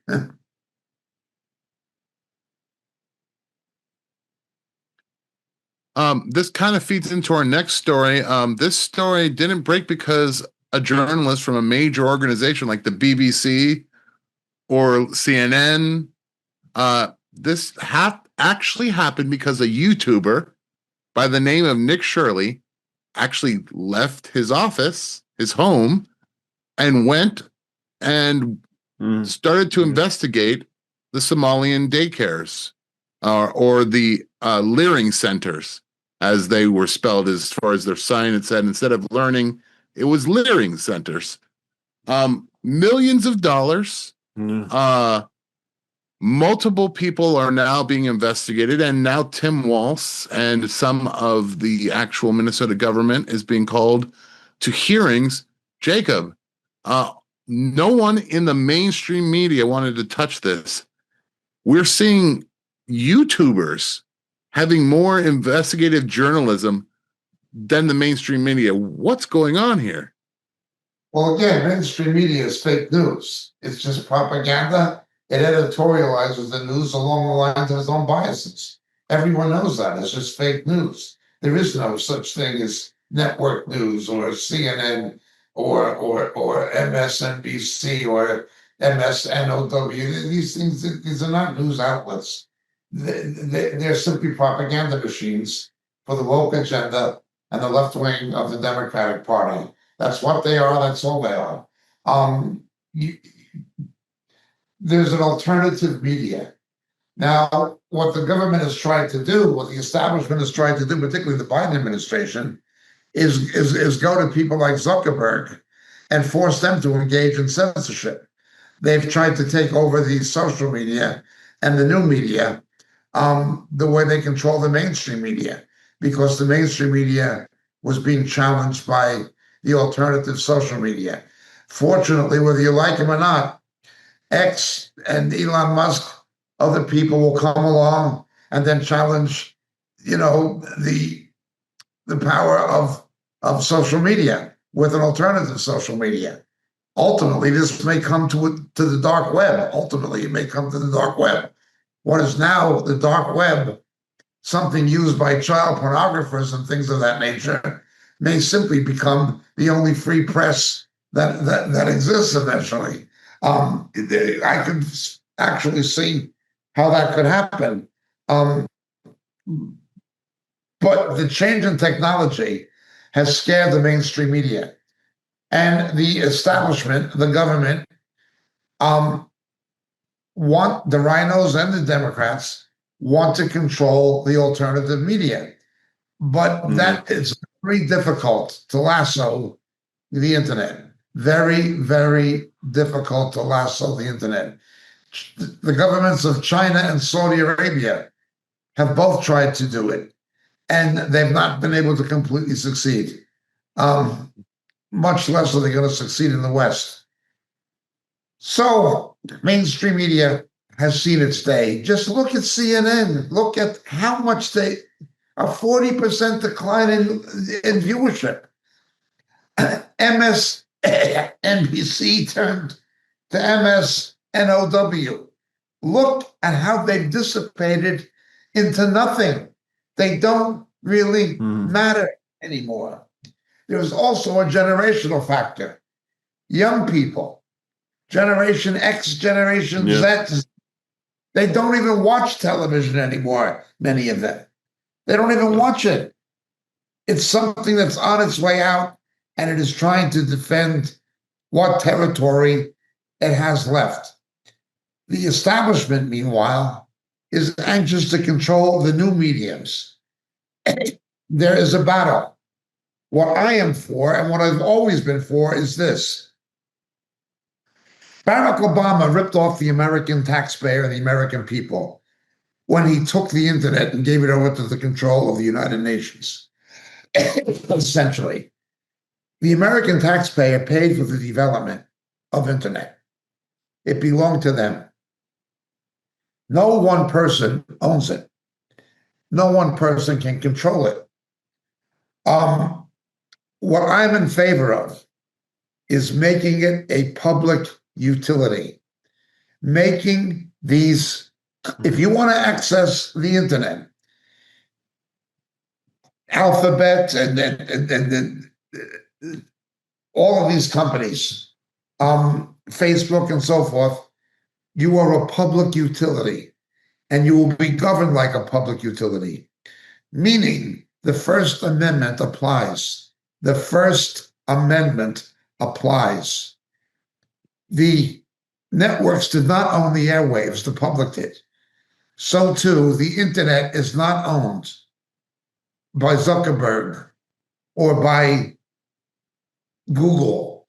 This kind of feeds into our next story. This story didn't break because a journalist from a major organization like the BBC or CNN, this actually happened because a YouTuber by the name of Nick Shirley actually left his office, his home, and went and started to investigate the Somalian daycares or the leering centers, as they were spelled. As far as their sign, it said instead of learning, it was leering centers. Millions of dollars. Multiple people are now being investigated, and now Tim Walz and some of the actual Minnesota government is being called to hearings. Jacob, no one in the mainstream media wanted to touch this. We're seeing YouTubers having more investigative journalism than the mainstream media. What's going on here? Well, again, mainstream media is fake news. It's just propaganda. It editorializes the news along the lines of its own biases. Everyone knows that. It's just fake news. There is no such thing as network news or CNN or MSNBC or MSNOW. These things, these are not news outlets. They're simply propaganda machines for the woke agenda and the left wing of the Democratic Party. That's what they are. That's all they are. there's an alternative media. Now, what the government has tried to do, what the establishment has tried to do, particularly the Biden administration, is go to people like Zuckerberg and force them to engage in censorship. They've tried to take over the social media and the new media the way they control the mainstream media, because the mainstream media was being challenged by the alternative social media. Fortunately, whether you like them or not, X and Elon Musk, other people will come along and then challenge, the power of social media with an alternative social media. Ultimately, this may come to the dark web. Ultimately, it may come to the dark web. What is now the dark web, something used by child pornographers and things of that nature, may simply become the only free press that exists eventually. I could actually see how that could happen. But the change in technology has scared the mainstream media. And the establishment, the government, want the rhinos and the Democrats want to control the alternative media. But that is very difficult to lasso the internet. Very, very difficult to lasso the internet. The governments of China and Saudi Arabia have both tried to do it, and they've not been able to completely succeed. Much less are they going to succeed in the West. So mainstream media has seen its day. Just look at CNN. Look at how much a 40% decline in viewership. MSNBC turned to MSNOW. Look at how they've dissipated into nothing. They don't really matter anymore. There's also a generational factor. Young people, Generation X, Generation Z, they don't even watch television anymore, many of them. They don't even watch it. It's something that's on its way out, and it is trying to defend what territory it has left. The establishment, meanwhile, is anxious to control the new mediums. There is a battle. What I am for, and what I've always been for, is this. Barack Obama ripped off the American taxpayer and the American people when he took the internet and gave it over to the control of the United Nations. Essentially, the American taxpayer paid for the development of internet. It belonged to them. No one person owns it. No one person can control it. What I'm in favor of is making it a public utility. Making these, if you want to access the internet, Alphabet and all of these companies, Facebook and so forth, you are a public utility, and you will be governed like a public utility, meaning the First Amendment applies. The First Amendment applies. The networks did not own the airwaves, the public did. So too, the internet is not owned by Zuckerberg or by Google.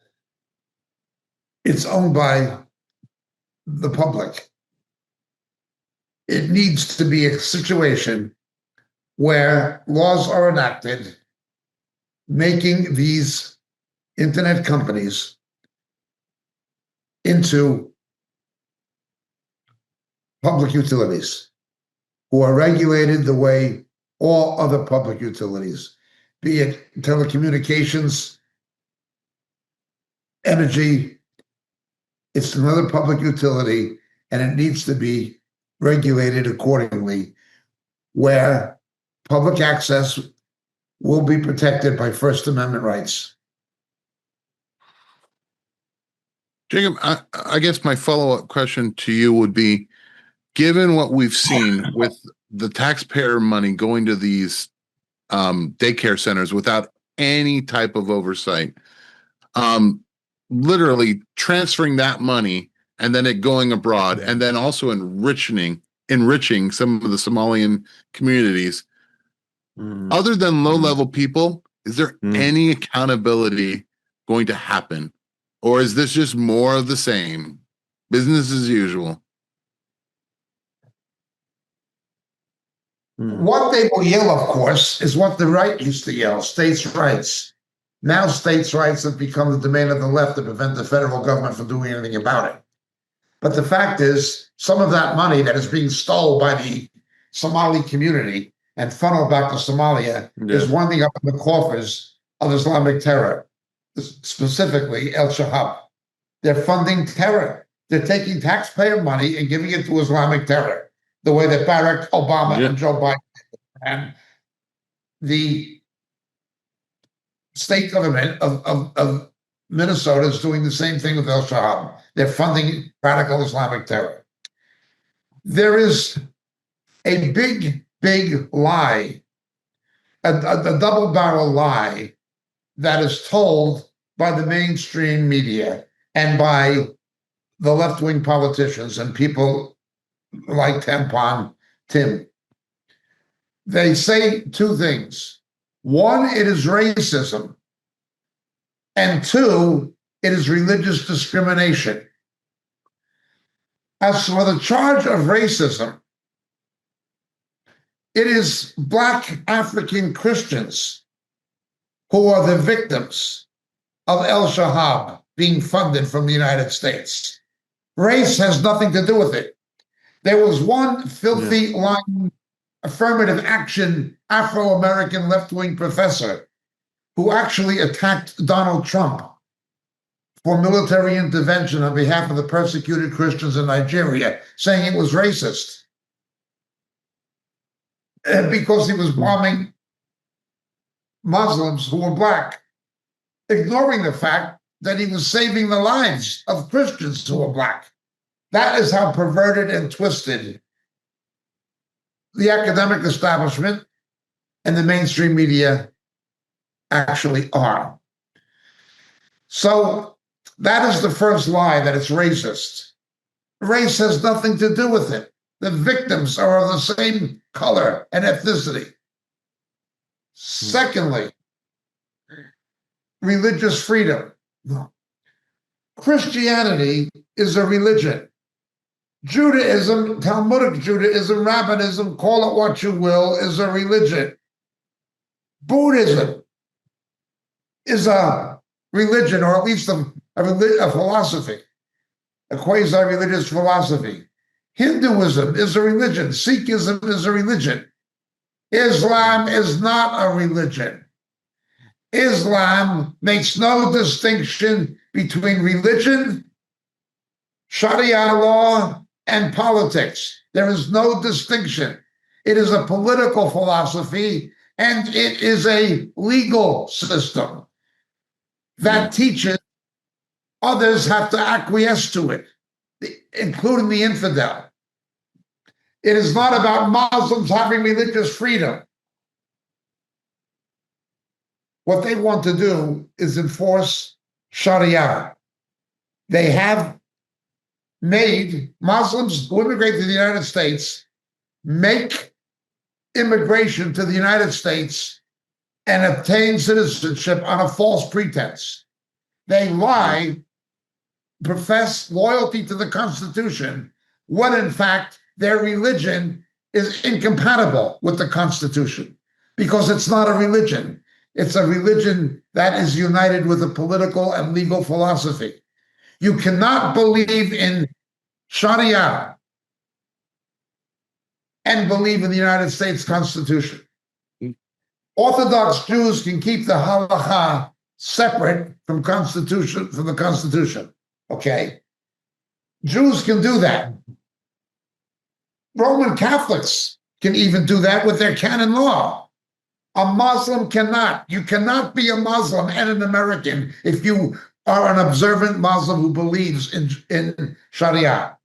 It's owned by the public. It needs to be a situation where laws are enacted making these internet companies into public utilities who are regulated the way all other public utilities, be it telecommunications, energy. It's another public utility, and it needs to be regulated accordingly, where public access will be protected by First Amendment rights. Jacob, I guess my follow-up question to you would be, given what we've seen with the taxpayer money going to these daycare centers without any type of oversight, literally transferring that money and then it going abroad, and then also enriching some of the Somalian communities. Other than low-level people, is there any accountability going to happen? Or is this just more of the same? Business as usual? What they will yell, of course, is what the right used to yell, states' rights. Now states' rights have become the domain of the left to prevent the federal government from doing anything about it. But the fact is, some of that money that is being stolen by the Somali community and funneled back to Somalia is winding up in the coffers of Islamic terror, specifically El Shahab. They're funding terror. They're taking taxpayer money and giving it to Islamic terror, the way that Barack Obama and Joe Biden and the state government of Minnesota is doing the same thing with El Shahab. They're funding radical Islamic terror. There is a big, big lie, a double-barrel lie that is told by the mainstream media and by the left-wing politicians and people like Tampon Tim. They say two things. One, it is racism. And two, it is religious discrimination. As for the charge of racism, it is Black African Christians who are the victims of El Shahab being funded from the United States. Race has nothing to do with it. There was one filthy line affirmative action Afro-American left-wing professor who actually attacked Donald Trump for military intervention on behalf of the persecuted Christians in Nigeria, saying it was racist because he was bombing Muslims who were Black, ignoring the fact that he was saving the lives of Christians who were Black. That is how perverted and twisted the academic establishment and the mainstream media actually are. So that is the first lie, that it's racist. Race has nothing to do with it. The victims are of the same color and ethnicity. Secondly, religious freedom. Christianity is a religion. Judaism, Talmudic Judaism, Rabbinism, call it what you will, is a religion. Buddhism is a religion, or at least a philosophy, a quasi-religious philosophy. Hinduism is a religion. Sikhism is a religion. Islam is not a religion. Islam makes no distinction between religion, Sharia law, and politics. There is no distinction. It is a political philosophy, and it is a legal system that teaches others have to acquiesce to it, including the infidel. It is not about Muslims having religious freedom. What they want to do is enforce Sharia. They have made Muslims who immigrate to the United States make immigration to the United States and obtain citizenship on a false pretense. They lie, profess loyalty to the Constitution, when in fact their religion is incompatible with the Constitution, because it's not a religion. It's a religion that is united with a political and legal philosophy. You cannot believe in Sharia and believe in the United States Constitution. Orthodox Jews can keep the halakha separate from the Constitution. Okay? Jews can do that. Roman Catholics can even do that with their canon law. A Muslim cannot. You cannot be a Muslim and an American if you are an observant Muslim who believes in Sharia,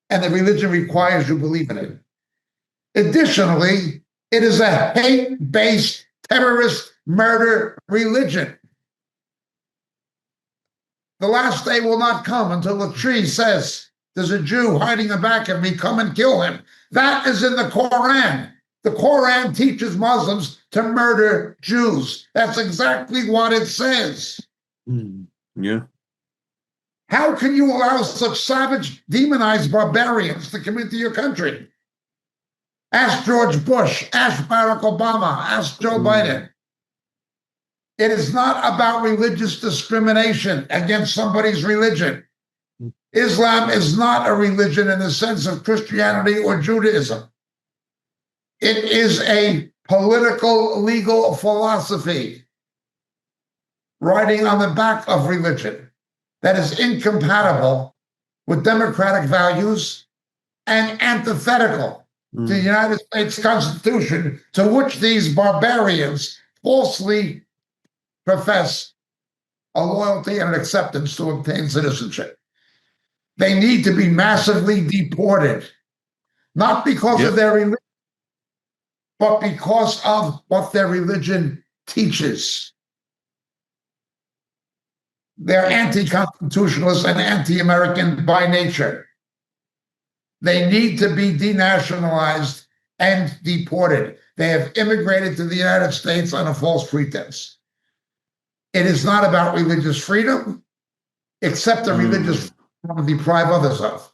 and the religion requires you believe in it. Additionally, it is a hate-based terrorist murder religion. The last day will not come until the tree says, there's a Jew hiding the back of me, come and kill him. That is in the Quran. The Quran teaches Muslims to murder Jews. That's exactly what it says. Yeah. How can you allow such savage, demonized barbarians to come into your country? Ask George Bush, ask Barack Obama, ask Joe Biden. It is not about religious discrimination against somebody's religion. Islam is not a religion in the sense of Christianity or Judaism. It is a political, legal philosophy riding on the back of religion that is incompatible with democratic values and antithetical to the United States Constitution, to which these barbarians falsely profess a loyalty and an acceptance to obtain citizenship. They need to be massively deported, not because of their religion, but because of what their religion teaches. They're anti-constitutionalist and anti-American by nature. They need to be denationalized and deported. They have immigrated to the United States on a false pretense. It is not about religious freedom, except the religious freedom to deprive others of.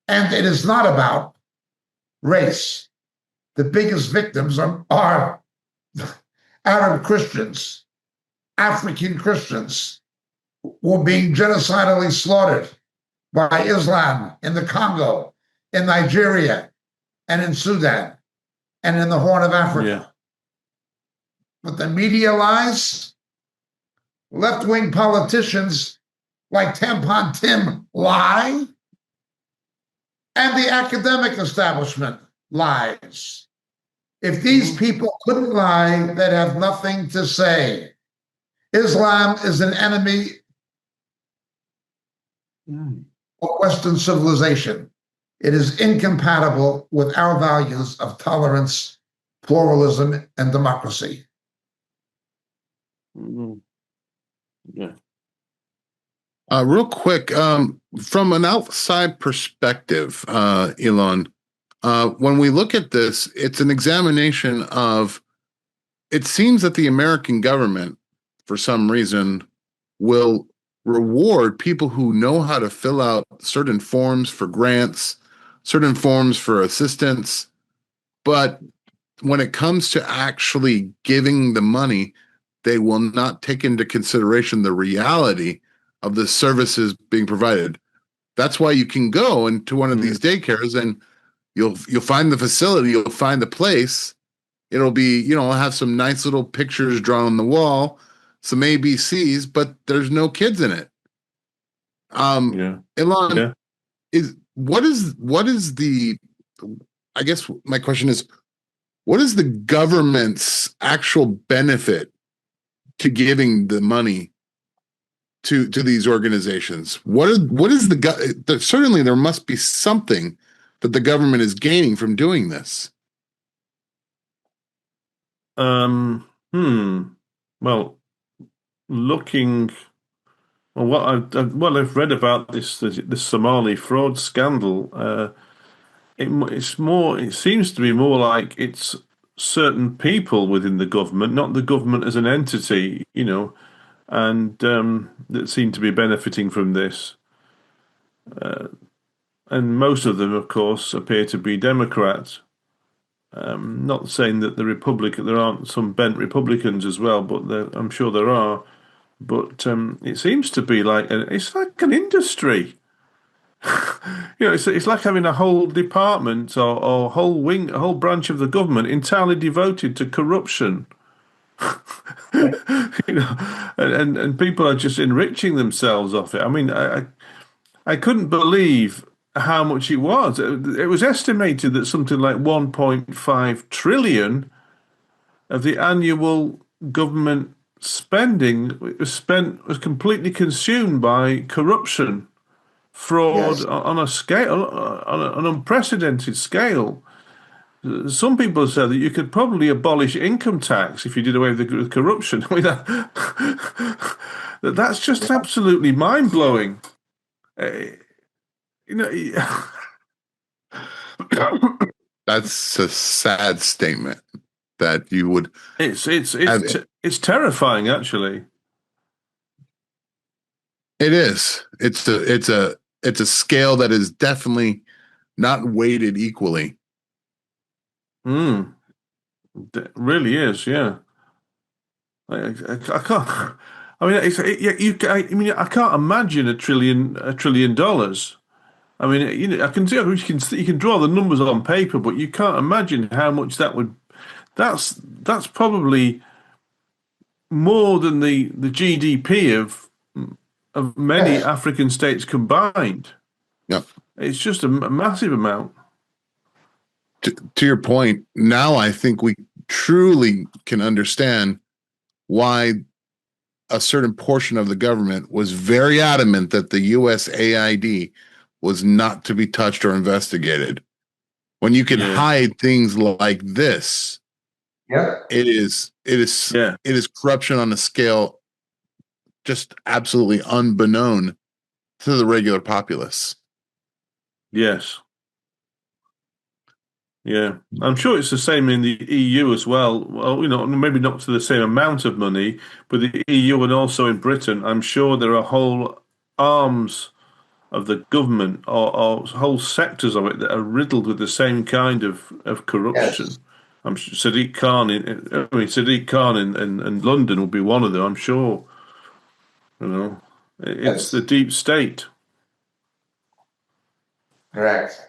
And it is not about race. The biggest victims are Arab Christians, African Christians, who are being genocidally slaughtered by Islam in the Congo, in Nigeria, and in Sudan, and in the Horn of Africa. Yeah. But the media lies. Left-wing politicians like Tampon Tim lie, and the academic establishment lies. If these people couldn't lie, they'd have nothing to say. Islam is an enemy of Western civilization. It is incompatible with our values of tolerance, pluralism, and democracy. Yeah. Real quick, from an outside perspective, Elon, when we look at this, it's an examination of, it seems that the American government, for some reason, will reward people who know how to fill out certain forms for grants, certain forms for assistance. But when it comes to actually giving the money, they will not take into consideration the reality of the services being provided. That's why you can go into one of these daycares and you'll find the facility, you'll find the place. It'll be, have some nice little pictures drawn on the wall, some ABCs, but there's no kids in it. Elon, what is the, I guess my question is, what is the government's actual benefit to giving the money to these organizations? What is certainly there must be something that the government is gaining from doing this. Well, I've read about this Somali fraud scandal. It seems to be more like it's certain people within the government, not the government as an entity, and that seem to be benefiting from this. And most of them, of course, appear to be Democrats. Not saying that there aren't some bent Republicans as well, but I'm sure there are. But it seems to be it's like an industry. It's like having a whole department or whole wing, a whole branch of the government entirely devoted to corruption. And people are just enriching themselves off it. I mean, I couldn't believe how much it was. It was estimated that something like 1.5 trillion of the annual government spending was completely consumed by corruption, fraud on a scale, on an unprecedented scale. Some people say that you could probably abolish income tax if you did away with the corruption. I mean, that's just absolutely mind blowing. You know, That's a sad statement that you would. it's terrifying, actually. It is. It's a scale that is definitely not weighted equally. It really is, yeah. I can't. I mean, I mean, I can't imagine $1 trillion. I mean, I can see you can draw the numbers on paper, but you can't imagine how much that would. That's probably more than the GDP of many African states combined. Yeah, it's just a massive amount. To your point, now I think we truly can understand why a certain portion of the government was very adamant that the USAID was not to be touched or investigated. When you can hide things like this, it is corruption on a scale just absolutely unbeknown to the regular populace. Yes. Yeah, I'm sure it's the same in the EU as well. Well, maybe not to the same amount of money, but the EU and also in Britain, I'm sure there are whole arms of the government or whole sectors of it that are riddled with the same kind of corruption. Yes. I'm sure Sadiq Khan in London will be one of them. I'm sure. It's the deep state. Correct.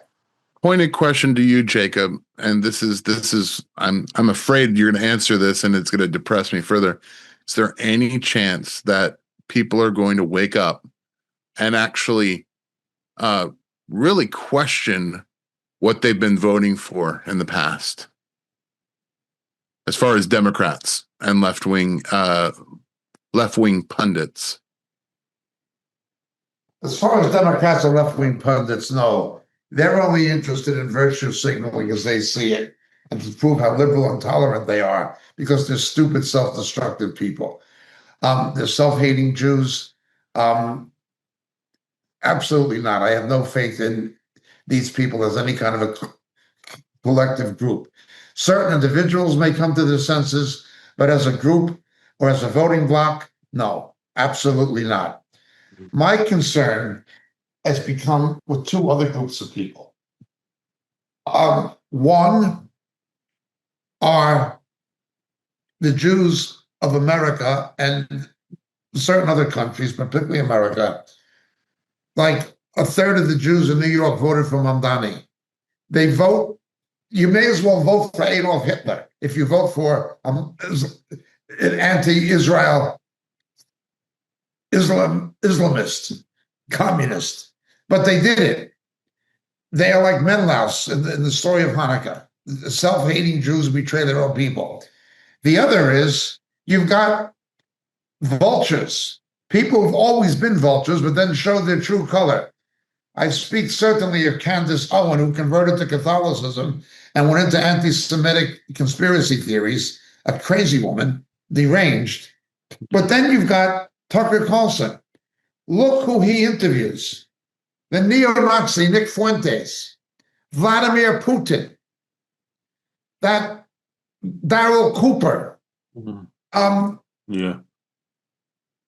Pointed question to you, Jacob, and this is I'm afraid you're going to answer this and it's going to depress me further. Is there any chance that people are going to wake up and actually really question what they've been voting for in the past, as far as Democrats and left-wing pundits? As far as Democrats and left-wing pundits, no. They're only interested in virtue signaling as they see it and to prove how liberal and tolerant they are because they're stupid, self-destructive people. They're self-hating Jews. Absolutely not. I have no faith in these people as any kind of a collective group. Certain individuals may come to their senses, but as a group or as a voting bloc, no, absolutely not. My concern has become with two other groups of people. One are the Jews of America and certain other countries, particularly America. Like a third of the Jews in New York voted for Mamdani. They vote, you may as well vote for Adolf Hitler if you vote for an anti-Israel Islamist, communist. But they did it. They are like Menelaus in the story of Hanukkah. The self-hating Jews betray their own people. The other is you've got vultures, people who've always been vultures, but then showed their true color. I speak certainly of Candace Owen, who converted to Catholicism and went into anti-Semitic conspiracy theories, a crazy woman, deranged. But then you've got Tucker Carlson. Look who he interviews. The neo-Nazi Nick Fuentes, Vladimir Putin, that Daryl Cooper. Yeah.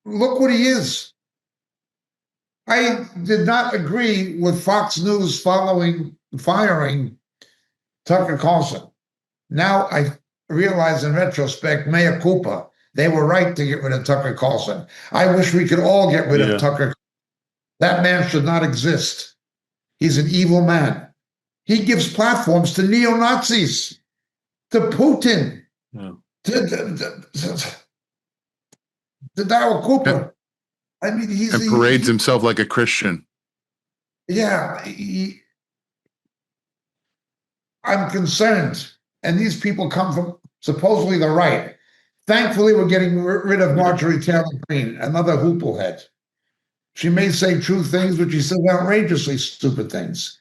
Look what he is. I did not agree with Fox News firing Tucker Carlson. Now I realize in retrospect, mea culpa, they were right to get rid of Tucker Carlson. I wish we could all get rid of Tucker. That man should not exist. He's an evil man. He gives platforms to neo-Nazis, to Putin, to Daryl Cooper. I mean, and parades himself like a Christian. Yeah. I'm concerned. And these people come from supposedly the right. Thankfully, we're getting rid of Marjorie Taylor Greene, another hooplehead. She may say true things, but she says outrageously stupid things.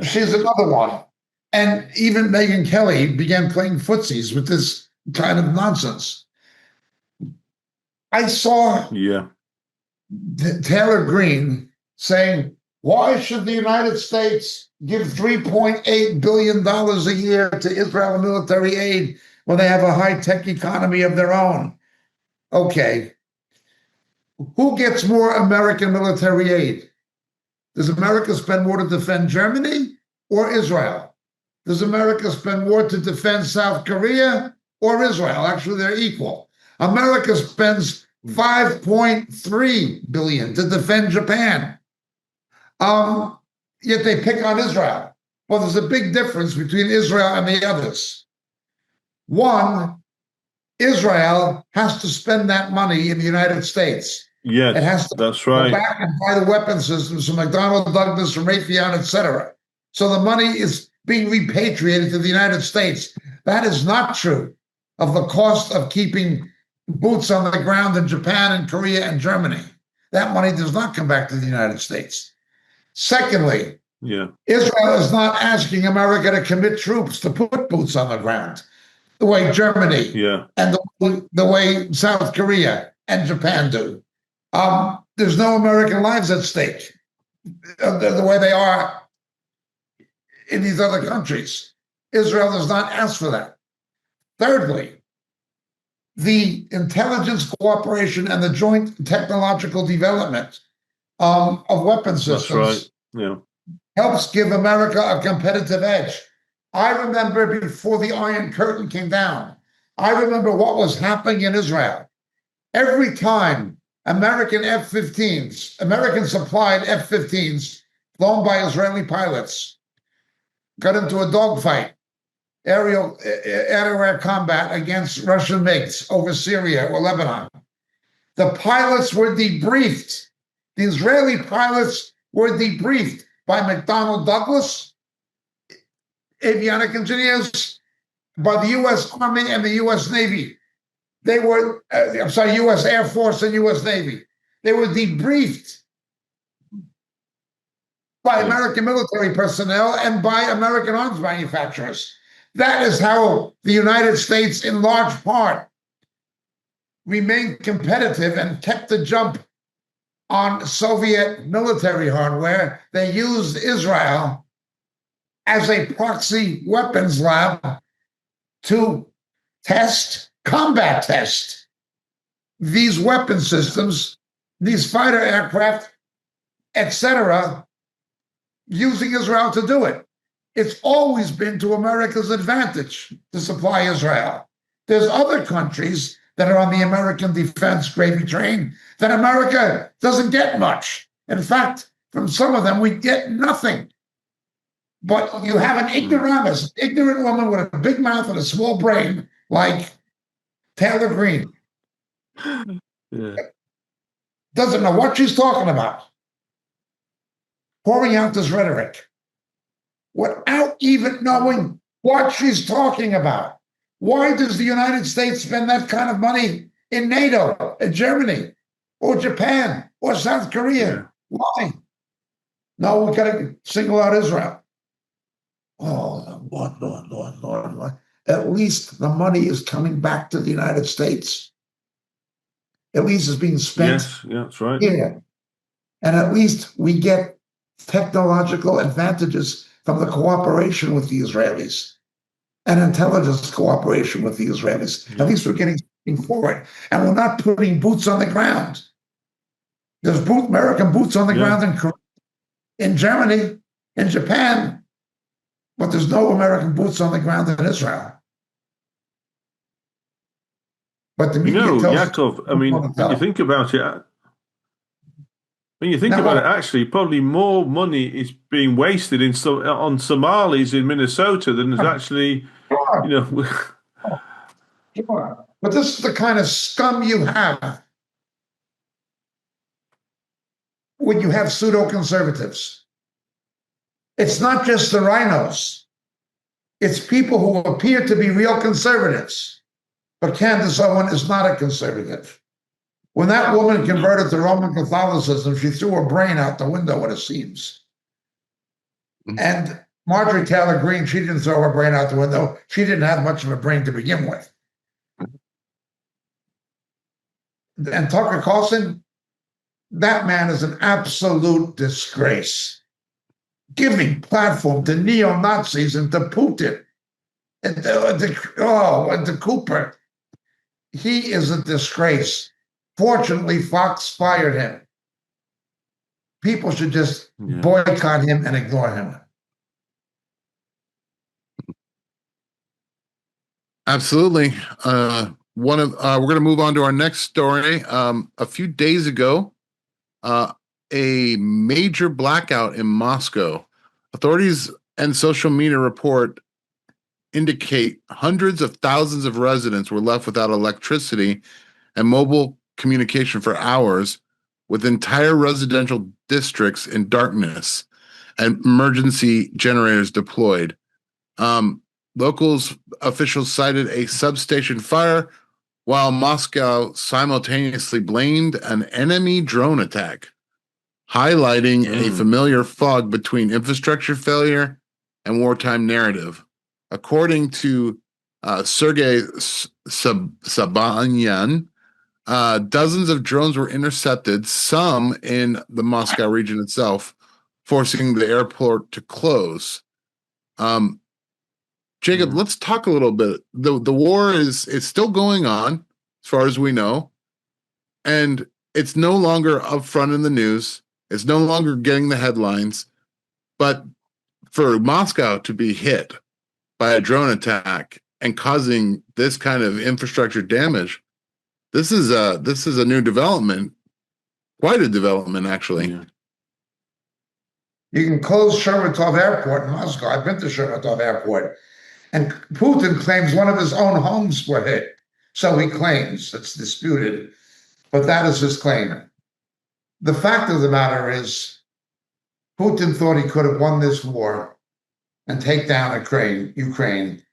She's another one. And even Megyn Kelly began playing footsies with this kind of nonsense. I saw Taylor Greene saying, why should the United States give $3.8 billion a year to Israel military aid when they have a high-tech economy of their own? Okay. Who gets more American military aid? Does America spend more to defend Germany or Israel? Does America spend more to defend South Korea or Israel? Actually, they're equal. America spends $5.3 billion to defend Japan. Yet they pick on Israel. Well, there's a big difference between Israel and the others. One, Israel has to spend that money in the United States. Yes, it has to that's right. go back and buy the weapon systems from McDonnell Douglas, from Raytheon, etc. So the money is being repatriated to the United States. That is not true of the cost of keeping boots on the ground in Japan and Korea and Germany. That money does not come back to the United States. Secondly, Israel is not asking America to commit troops to put boots on the ground the way Germany and the way South Korea and Japan do. There's no American lives at stake the way they are in these other countries. Israel does not ask for that. Thirdly, the intelligence cooperation and the joint technological development of weapon systems helps give America a competitive edge. I remember before the Iron Curtain came down, I remember what was happening in Israel. Every time American F-15s, American supplied F-15s flown by Israeli pilots, got into a dogfight, air combat against Russian MiGs over Syria or Lebanon. The pilots were debriefed. The Israeli pilots were debriefed by McDonnell Douglas, avionic engineers, by the U.S. Army and the U.S. Navy. They were, U.S. Air Force and U.S. Navy. They were debriefed by American military personnel and by American arms manufacturers. That is how the United States, in large part, remained competitive and kept the jump on Soviet military hardware. They used Israel as a proxy weapons lab to combat test these weapon systems, these fighter aircraft, etc., using Israel to do it. It's always been to America's advantage to supply Israel. There's other countries that are on the American defense gravy train that America doesn't get much. In fact, from some of them, we get nothing. But you have an ignorant woman with a big mouth and a small brain like Taylor Greene. Doesn't know what she's talking about. Pouring out this rhetoric without even knowing what she's talking about. Why does the United States spend that kind of money in NATO, in Germany, or Japan, or South Korea? Why? No, we got to single out Israel. Oh, Lord. At least the money is coming back to the United States. At least it's being spent. Yes, that's right. Here. And at least we get technological advantages from the cooperation with the Israelis and intelligence cooperation with the Israelis. At least we're getting something forward. And we're not putting boots on the ground. There's American boots on the ground in Germany, in Japan, but there's no American boots on the ground in Israel. But the media Yaakov, I mean, when you think about it, actually, probably more money is being wasted on Somalis in Minnesota than is actually, Sure. But this is the kind of scum you have when you have pseudo-conservatives. It's not just the rhinos. It's people who appear to be real conservatives. But Candace Owen is not a conservative. When that woman converted to Roman Catholicism, she threw her brain out the window, it seems. And Marjorie Taylor Greene, she didn't throw her brain out the window. She didn't have much of a brain to begin with. And Tucker Carlson, that man is an absolute disgrace. Giving platform to neo-Nazis and to Putin and to Cooper. He is a disgrace. Fortunately, Fox fired him. People should just boycott him and ignore him. Absolutely. We're going to move on to our next story. A few days ago, a major blackout in Moscow. Authorities and social media report indicate hundreds of thousands of residents were left without electricity and mobile communication for hours, with entire residential districts in darkness and emergency generators deployed. Locals officials cited a substation fire, while Moscow simultaneously blamed an enemy drone attack, highlighting a familiar fog between infrastructure failure and wartime narrative. According to Sergei Sabanyan, dozens of drones were intercepted, some in the Moscow region itself, forcing the airport to close. Jacob, let's talk a little bit. The war is still going on, as far as we know, and it's no longer up front in the news. It's no longer getting the headlines. But for Moscow to be hit by a drone attack and causing this kind of infrastructure damage, this is a new development, quite a development, actually. Yeah. You can close Sheremetyevo Airport in Moscow. I've been to Sheremetyevo Airport. And Putin claims one of his own homes were hit. So he claims, it's disputed, but that is his claim. The fact of the matter is, Putin thought he could have won this war and take down Ukraine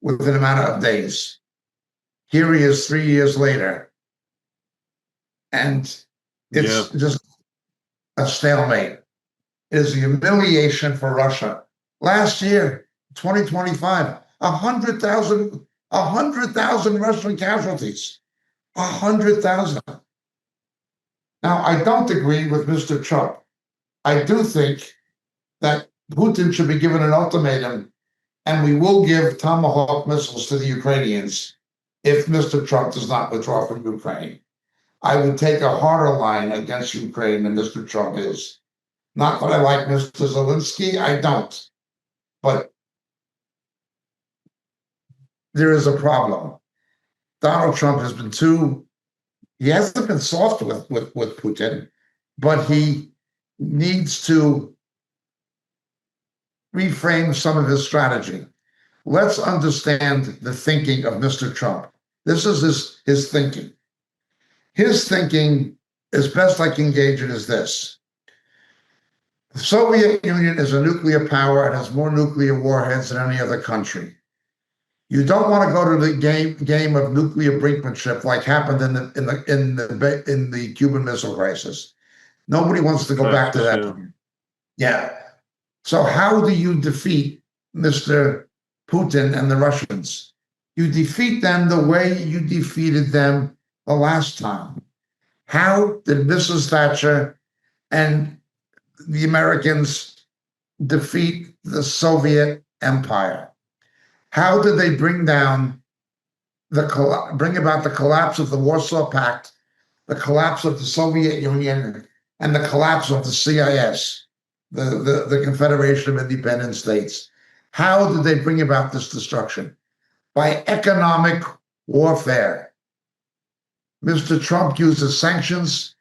within a matter of days. Here he is 3 years later, and it's just a stalemate. It is a humiliation for Russia. Last year, 2025, 100,000 Russian casualties. 100,000. Now, I don't agree with Mr. Trump. I do think that Putin should be given an ultimatum, and we will give Tomahawk missiles to the Ukrainians if Mr. Trump does not withdraw from Ukraine. I would take a harder line against Ukraine than Mr. Trump is. Not that I like Mr. Zelensky, I don't. But there is a problem. Donald Trump has been he hasn't been soft with Putin, but he needs to reframe some of his strategy. Let's understand the thinking of Mr. Trump. This is his thinking. His thinking, as best I can gauge it, is this. The Soviet Union is a nuclear power and has more nuclear warheads than any other country. You don't want to go to the game of nuclear brinkmanship like happened in the Cuban Missile Crisis. Nobody wants to go back to that. Yeah. So how do you defeat Mr. Putin and the Russians? You defeat them the way you defeated them the last time. How did Mrs. Thatcher and the Americans defeat the Soviet Empire? How did they bring about the collapse of the Warsaw Pact, the collapse of the Soviet Union, and the collapse of the CIS, the Confederation of Independent States? How did they bring about this destruction? By economic warfare. Mr. Trump uses sanctions.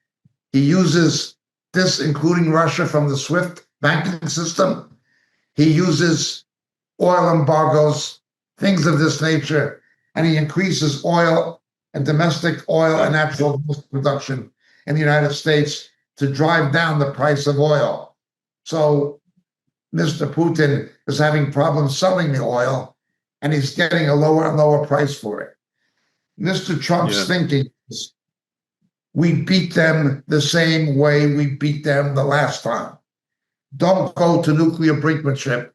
He uses this, including Russia, from the SWIFT banking system. He uses oil embargoes, things of this nature, and he increases oil and domestic oil and natural gas production in the United States to drive down the price of oil. So Mr. Putin is having problems selling the oil, and he's getting a lower and lower price for it. Mr. Trump's thinking is, we beat them the same way we beat them the last time. Don't go to nuclear brinkmanship.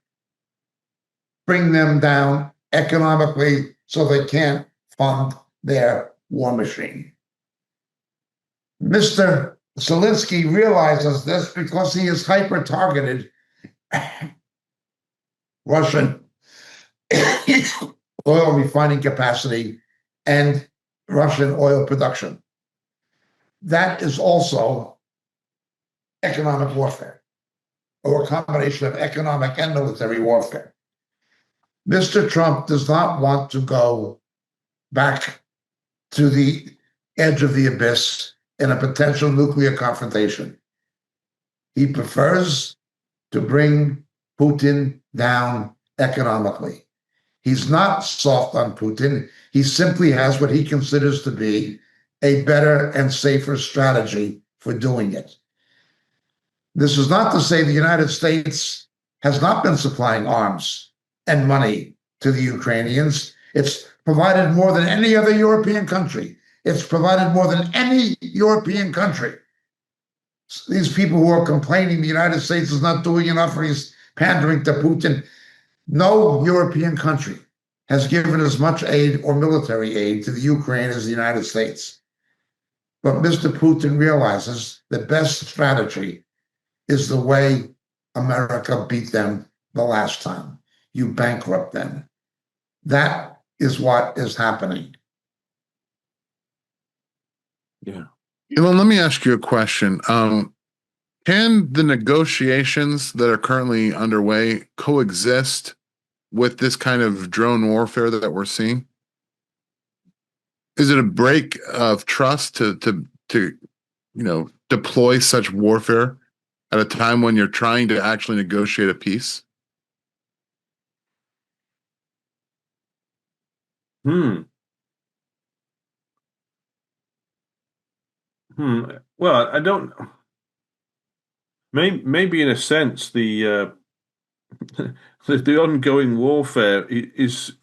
bring them down economically so they can't fund their war machine. Mr. Zelensky realizes this because he has hyper-targeted Russian oil refining capacity and Russian oil production. That is also economic warfare, or a combination of economic and military warfare. Mr. Trump does not want to go back to the edge of the abyss in a potential nuclear confrontation. He prefers to bring Putin down economically. He's not soft on Putin. He simply has what he considers to be a better and safer strategy for doing it. This is not to say the United States has not been supplying arms and money to the Ukrainians. It's provided more than any other European country. It's provided more than any European country. These people who are complaining the United States is not doing enough or he's pandering to Putin, no European country has given as much aid or military aid to the Ukraine as the United States. But Mr. Putin realizes the best strategy is the way America beat them the last time. You bankrupt them. That is what is happening. Yeah. Elon, let me ask you a question. Can the negotiations that are currently underway coexist with this kind of drone warfare that we're seeing? Is it a break of trust to deploy such warfare at a time when you're trying to actually negotiate a peace? Well, I don't. Maybe in a sense, the ongoing warfare is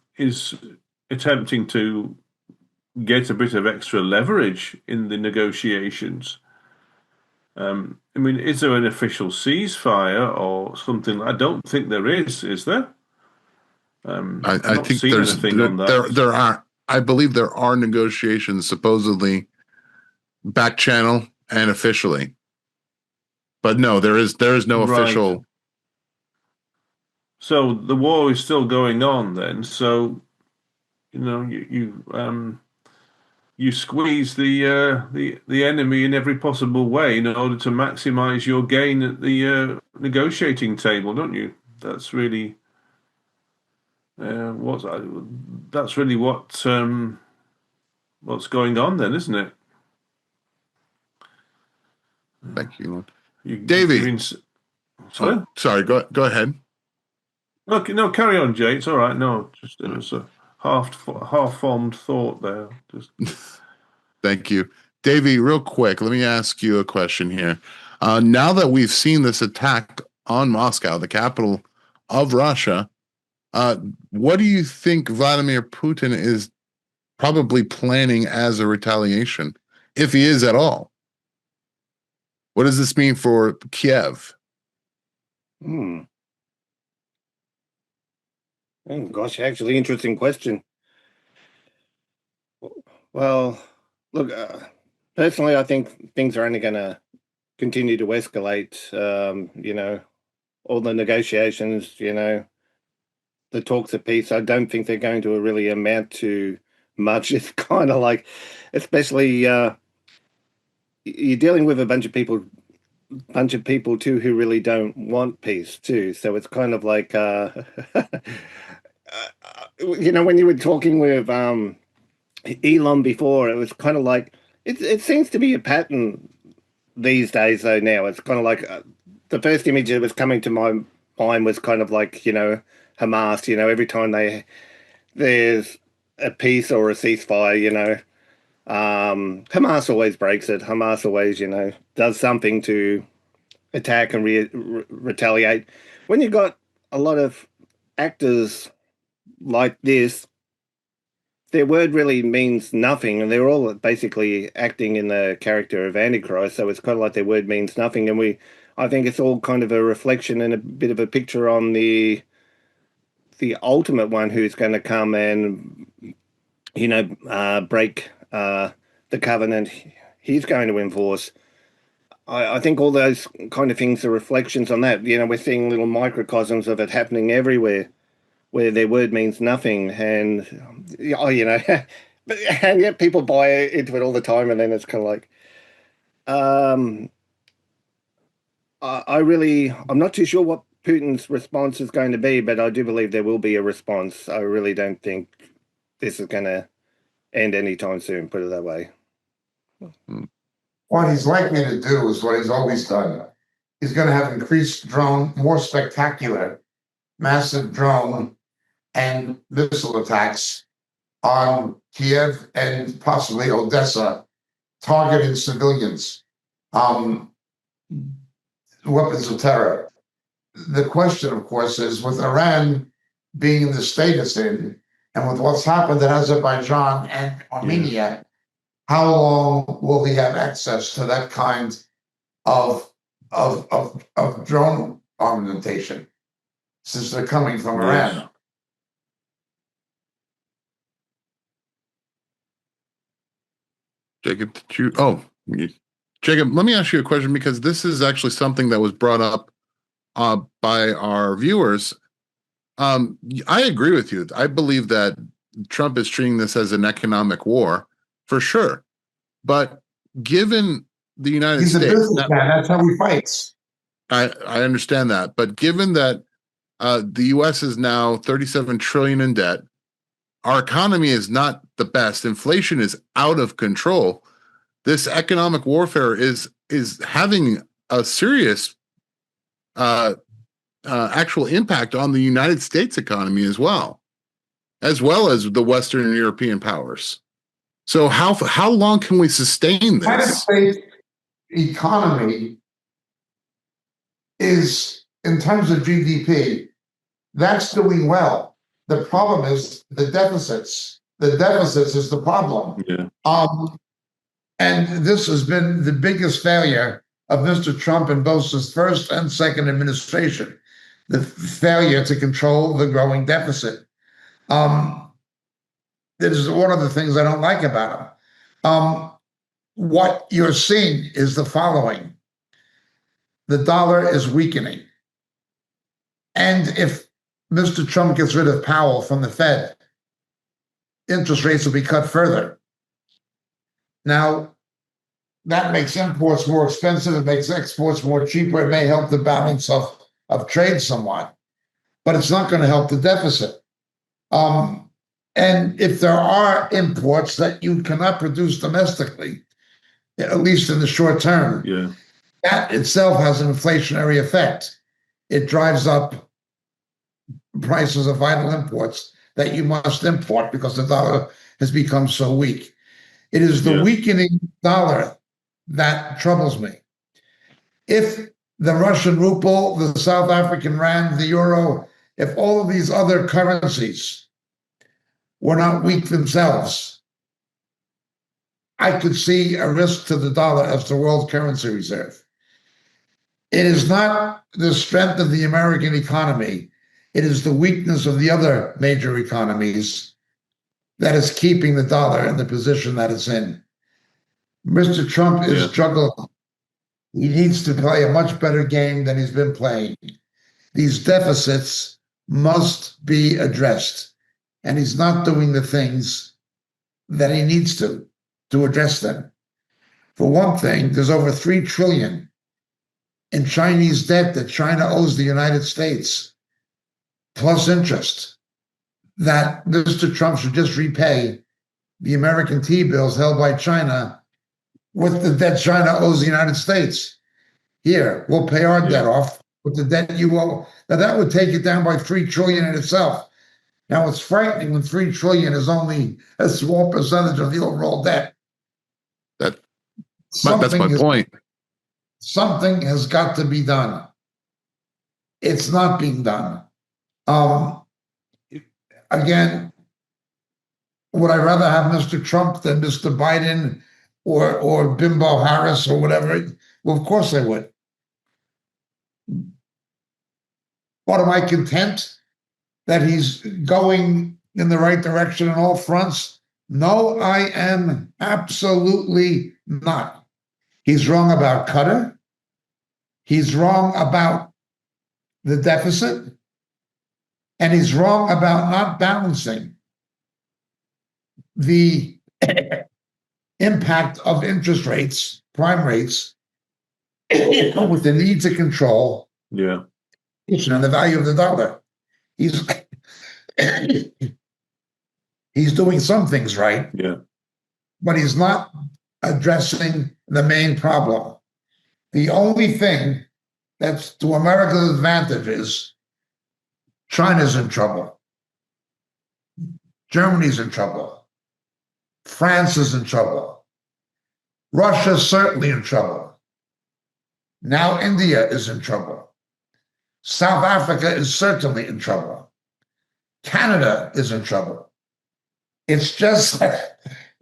attempting to get a bit of extra leverage in the negotiations. I mean, is there an official ceasefire or something? I don't think there is there? I not think seen anything on that. there are. I believe there are negotiations supposedly back channel and officially, but no, there is no Right. official. So the war is still going on then. So you squeeze the enemy in every possible way in order to maximize your gain at the negotiating table, don't you? That's really what's going on then, isn't it? Thank you, Davey. Sorry? Sorry, go ahead. Okay, no, carry on, Jay. It's all right. No, just it was a half-formed thought there. Just Thank you, Davey. Real quick, let me ask you a question here. Now that we've seen this attack on Moscow, the capital of Russia, what do you think Vladimir Putin is probably planning as a retaliation, if he is at all? What does this mean for Kiev? Oh, gosh, actually, interesting question. Well, look, personally, I think things are only going to continue to escalate. All the negotiations, the talks of peace, I don't think they're going to really amount to much. It's kind of like, especially you're dealing with a bunch of people too who really don't want peace too. So it's kind of like, when you were talking with Elon before, it was kind of like it seems to be a pattern these days. Though now it's kind of like the first image that was coming to my mind was kind of like Hamas. Every time there's a peace or a ceasefire, Hamas always breaks it. Hamas always does something to attack and retaliate. When you got a lot of actors like this, their word really means nothing, and they're all basically acting in the character of Antichrist. So it's kind of like their word means nothing, and I think it's all kind of a reflection and a bit of a picture on the the ultimate one who's going to come and, break the covenant he's going to enforce. I think all those kind of things are reflections on that. We're seeing little microcosms of it happening everywhere, where their word means nothing, and and yet people buy into it all the time, and then it's kind of like, I'm not too sure what Putin's response is going to be, but I do believe there will be a response. I really don't think this is going to end anytime soon, put it that way. What he's likely to do is what he's always done. He's going to have increased drone, more spectacular, massive drone and missile attacks on Kiev and possibly Odessa, targeting civilians, weapons of terror. The question, of course, is with Iran being in the state it's in, and with what's happened in Azerbaijan and Armenia, how long will he have access to that kind of drone armamentation, since they're coming from Iran? Jacob, Jacob, let me ask you a question, because this is actually something that was brought up by our viewers. I agree with you. I believe that Trump is treating this as an economic war, for sure. But given the United States, he's a businessman. That's how he fights. I understand that. But given that the U.S. is now $37 trillion in debt, our economy is not the best. Inflation is out of control. This economic warfare is having a serious actual impact on the United States economy as well as the Western and European powers. So how long can we sustain this? United States economy is, in terms of GDP, that's doing well. The problem is the deficits. The deficits is the problem. Yeah. And this has been the biggest failure of Mr. Trump in both his first and second administration, the failure to control the growing deficit. That is one of the things I don't like about him. What you're seeing is the following. The dollar is weakening. And if Mr. Trump gets rid of Powell from the Fed, interest rates will be cut further. Now, that makes imports more expensive. It makes exports more cheaper. It may help the balance of trade somewhat, but it's not going to help the deficit. And if there are imports that you cannot produce domestically, at least in the short term, that itself has an inflationary effect. It drives up prices of vital imports that you must import because the dollar has become so weak. It is the weakening dollar that troubles me. If the Russian ruble, the South African rand, the euro, if all of these other currencies were not weak themselves, I could see a risk to the dollar as the world currency reserve. It is not the strength of the American economy. It is the weakness of the other major economies that is keeping the dollar in the position that it's in. Mr. Trump is juggling. He needs to play a much better game than he's been playing. These deficits must be addressed, and he's not doing the things that he needs to address them. For one thing, there's over $3 trillion in Chinese debt that China owes the United States, plus interest, that Mr. Trump should just repay the American T-bills held by China with the debt China owes the United States. Here, we'll pay our debt off with the debt you owe. Now, that would take it down by $3 trillion in itself. Now, it's frightening when $3 trillion is only a small percentage of the overall debt. That's my point. Something has got to be done. It's not being done. Again, would I rather have Mr. Trump than Mr. Biden or Bimbo Harris or whatever? Well, of course I would. But am I content that he's going in the right direction on all fronts? No, I am absolutely not. He's wrong about Qatar. He's wrong about the deficit. And he's wrong about not balancing the impact of interest rates, prime rates, with the need to control and the value of the dollar. He's he's doing some things right, but he's not addressing the main problem. The only thing that's to America's advantage is China's in trouble. Germany's in trouble. France is in trouble. Russia's certainly in trouble. Now India is in trouble. South Africa is certainly in trouble. Canada is in trouble. It's just that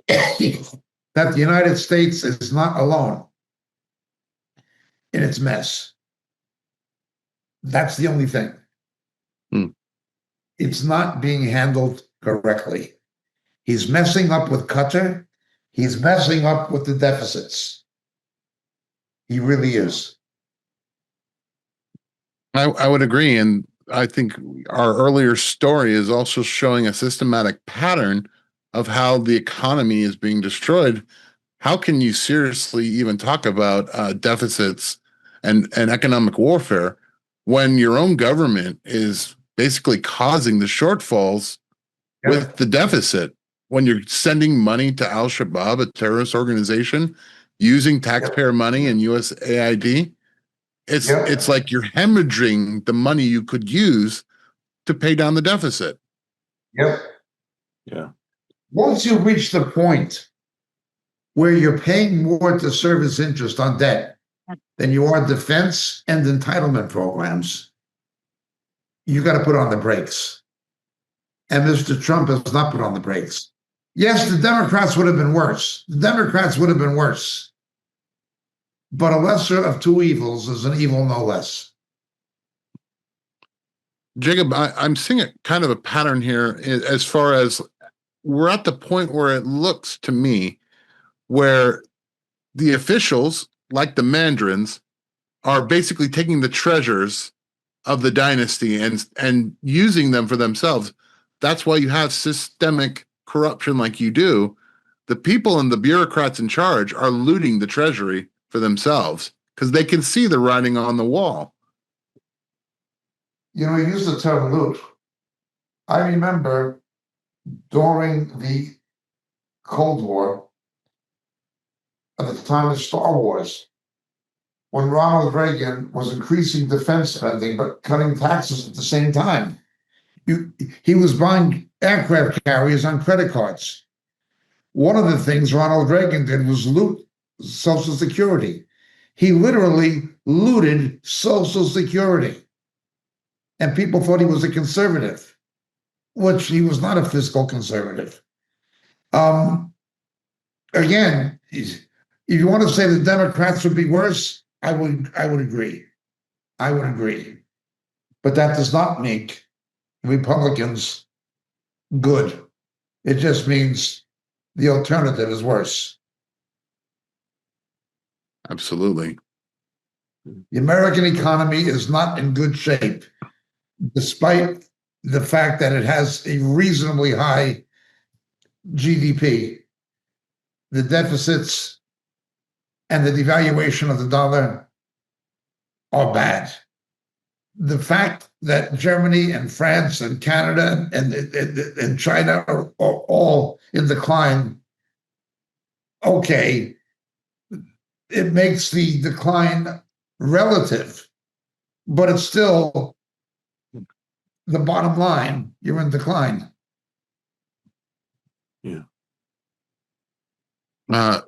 the United States is not alone in its mess. That's the only thing. It's not being handled correctly. He's messing up with Qatar. He's messing up with the deficits. He really is. I would agree. And I think our earlier story is also showing a systematic pattern of how the economy is being destroyed. How can you seriously even talk about deficits and economic warfare when your own government is basically causing the shortfalls with the deficit? When you're sending money to Al-Shabaab, a terrorist organization, using taxpayer money and USAID, it's like you're hemorrhaging the money you could use to pay down the deficit. Yep. Yeah. Once you reach the point where you're paying more to service interest on debt than you are defense and entitlement programs, you got to put on the brakes. And Mr. Trump has not put on the brakes. Yes, the Democrats would have been worse. The Democrats would have been worse. But a lesser of two evils is an evil no less. Jacob, I'm seeing a kind of a pattern here as far as we're at the point where it looks to me where the officials, like the mandarins, are basically taking the treasures of the dynasty and using them for themselves. That's why you have systemic corruption like you do. The people and the bureaucrats in charge are looting the treasury for themselves because they can see the writing on the wall. You know, you use the term loot. I remember during the Cold War, at the time of Star Wars, when Ronald Reagan was increasing defense spending but cutting taxes at the same time. He was buying aircraft carriers on credit cards. One of the things Ronald Reagan did was loot Social Security. He literally looted Social Security. And people thought he was a conservative, which he was not a fiscal conservative. Again, if you want to say the Democrats would be worse, I would agree. I would agree. But that does not make Republicans good. It just means the alternative is worse. Absolutely. The American economy is not in good shape, despite the fact that it has a reasonably high GDP. The deficits and the devaluation of the dollar are bad. The fact that Germany and France and Canada and China are all in decline, okay, it makes the decline relative, but it's still the bottom line. You're in decline. Yeah.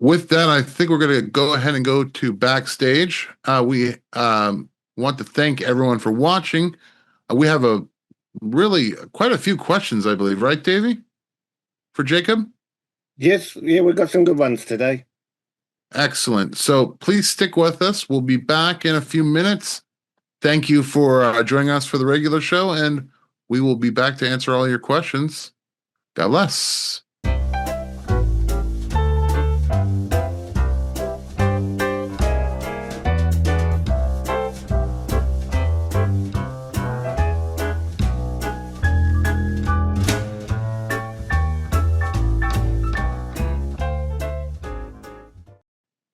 With that, I think we're going to go ahead and go to backstage. We want to thank everyone for watching. We have quite a few questions, I believe, right, Davey? For Jacob? Yes, yeah, we've got some good ones today. Excellent. So please stick with us. We'll be back in a few minutes. Thank you for joining us for the regular show, and We will be back to answer all your questions. God bless.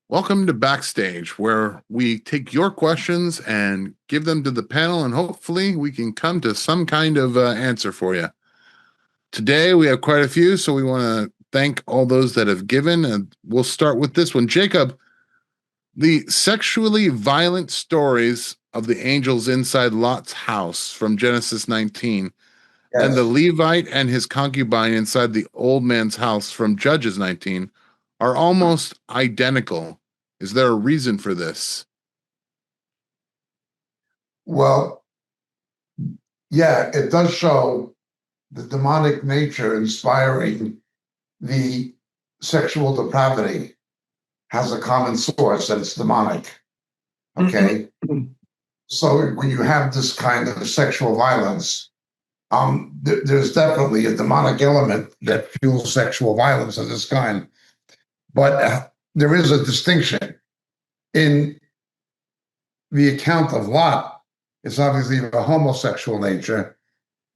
Welcome to Backstage, where we take your questions and give them to the panel, and hopefully we can come to some kind of answer for you. Today we have quite a few, so we want to thank all those that have given, and we'll start with this one. Jacob, the sexually violent stories of the angels inside Lot's house from Genesis 19, Yes. and the Levite and his concubine inside the old man's house from Judges 19 are almost identical. Is there a reason for this? Well, yeah, it does show the demonic nature inspiring the sexual depravity has a common source, and it's demonic. Okay. So when you have this kind of sexual violence, there's definitely a demonic element that fuels sexual violence of this kind. But there is a distinction. In the account of Lot, it's obviously of a homosexual nature,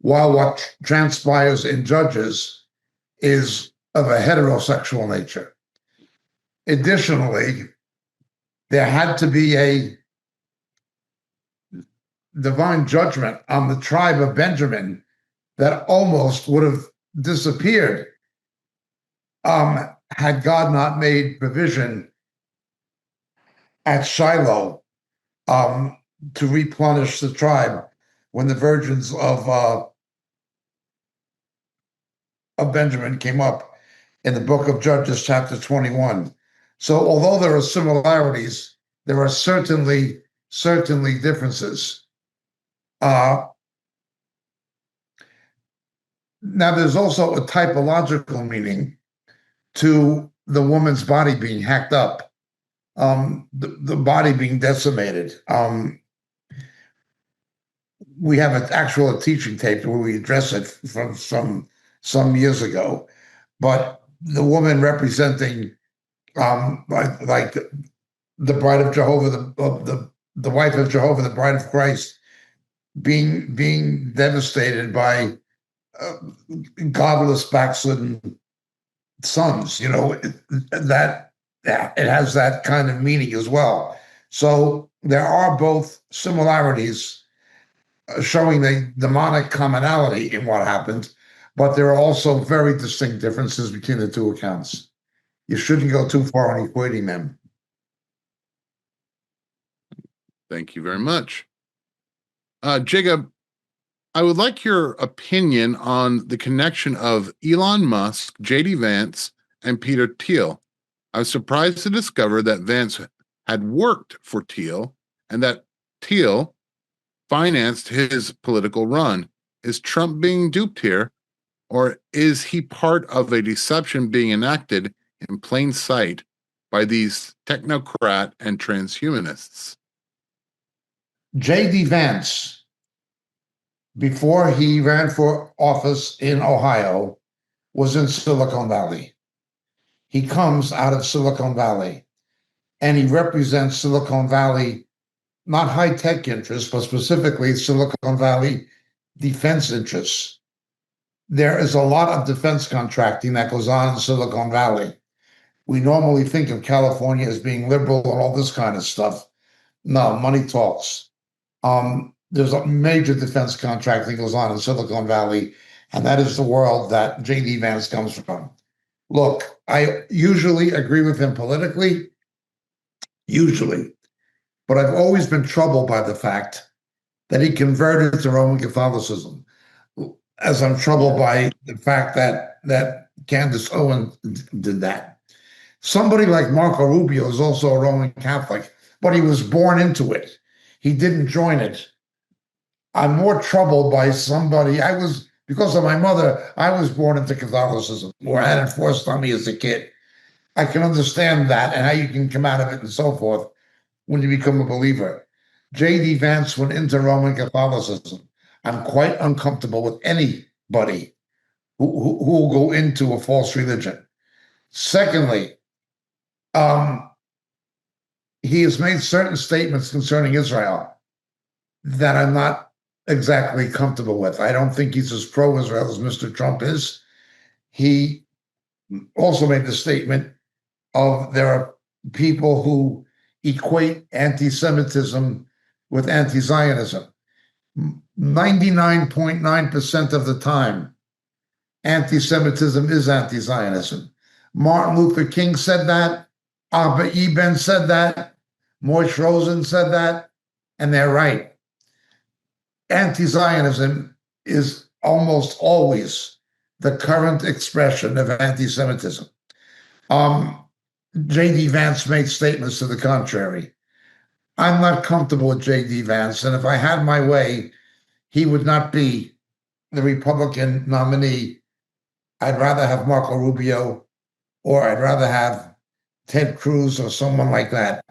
while what transpires in Judges is of a heterosexual nature. Additionally, there had to be a divine judgment on the tribe of Benjamin that almost would have disappeared had God not made provision at Shiloh to replenish the tribe when the virgins of Benjamin came up in the book of Judges, chapter 21. So although there are similarities, there are certainly differences. Now, there's also a typological meaning to the woman's body being hacked up, the body being decimated. We have an actual teaching tape where we address it from some years ago, but the woman representing like the bride of Jehovah, the wife of Jehovah, the bride of Christ, being devastated by godless, backslidden sons. You know, that it has that kind of meaning as well. So there are both similarities showing the demonic commonality in what happened, but there are also very distinct differences between the two accounts. You shouldn't go too far in equating them. Thank you very much. Jacob, I would like your opinion on the connection of Elon Musk, J.D. Vance, and Peter Thiel. I was surprised to discover that Vance had worked for Thiel and that Thiel financed his political run. Is Trump being duped here, or is he part of a deception being enacted in plain sight by these technocrat and transhumanists? J.D. Vance, before he ran for office in Ohio, was in Silicon Valley. He comes out of Silicon Valley, and he represents Silicon Valley, not high-tech interests, but specifically Silicon Valley defense interests. There is a lot of defense contracting that goes on in Silicon Valley. We normally think of California as being liberal and all this kind of stuff. No, money talks. There's a major defense contracting goes on in Silicon Valley, and that is the world that J.D. Vance comes from. Look, I usually agree with him politically, usually, but I've always been troubled by the fact that he converted to Roman Catholicism, as I'm troubled by the fact that Candace Owen did that. Somebody like Marco Rubio is also a Roman Catholic, but he was born into it. He didn't join it. I'm more troubled by somebody. Because of my mother, I was born into Catholicism, or I had it forced on me as a kid. I can understand that and how you can come out of it and so forth when you become a believer. J.D. Vance went into Roman Catholicism. I'm quite uncomfortable with anybody who will go into a false religion. Secondly, he has made certain statements concerning Israel that I'm not exactly comfortable with. I don't think he's as pro-Israel as Mr. Trump is. He also made the statement of there are people who equate anti-Semitism with anti-Zionism. 99.9% of the time, anti-Semitism is anti-Zionism. Martin Luther King said that. Abba Eban said that. Moshe Rosen said that. And they're right. Anti-Zionism is almost always the current expression of anti-Semitism. J.D. Vance made statements to the contrary. I'm not comfortable with J.D. Vance, and if I had my way, he would not be the Republican nominee. I'd rather have Marco Rubio, or I'd rather have Ted Cruz or someone like that.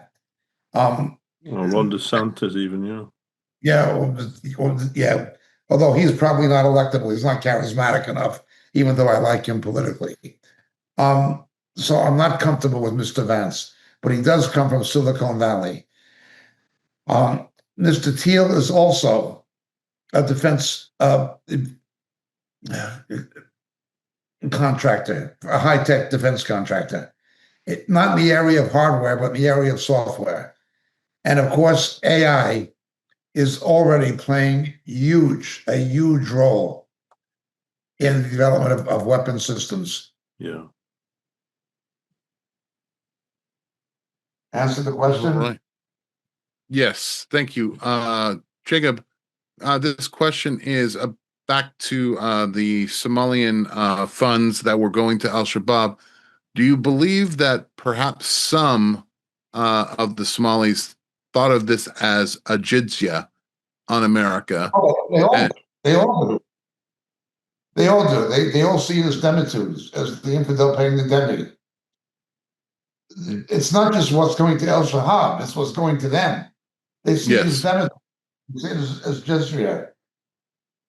Or Ron DeSantis, even, yeah. Yeah. Although he's probably not electable, he's not charismatic enough, even though I like him politically. So I'm not comfortable with Mr. Vance, but he does come from Silicon Valley. Mr. Thiel is also a defense contractor, a high-tech defense contractor. Not in the area of hardware, but in the area of software. And of course, AI is already playing a huge role in the development of weapon systems. Yeah. Answer the question? All right. Yes, thank you. Jacob, this question is back to the Somalian funds that were going to Al-Shabaab. Do you believe that perhaps some of the Somalis thought of this as a jizya on America? Oh, they all do. They all do. They all see it as demitudes, as the infidel paying the demi. It's not just what's going to El Shahab, it's what's going to them. They see it as demitudes, they see it as jizya.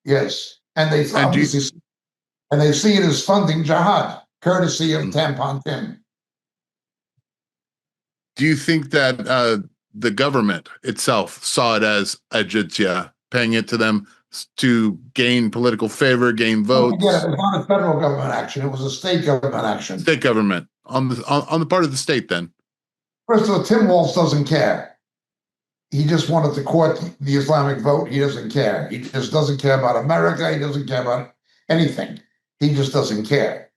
Yes. And they obviously and they see it as funding jihad, courtesy of Tampon Tim. Do you think that the government itself saw it as a jizya, paying it to them to gain political favor, gain votes? Yeah, it was not a federal government action; it was a state government action. State government on the part of the state. Then, first of all, Tim Walz doesn't care. He just wanted to court the Islamic vote. He doesn't care. He just doesn't care about America. He doesn't care about anything. He just doesn't care.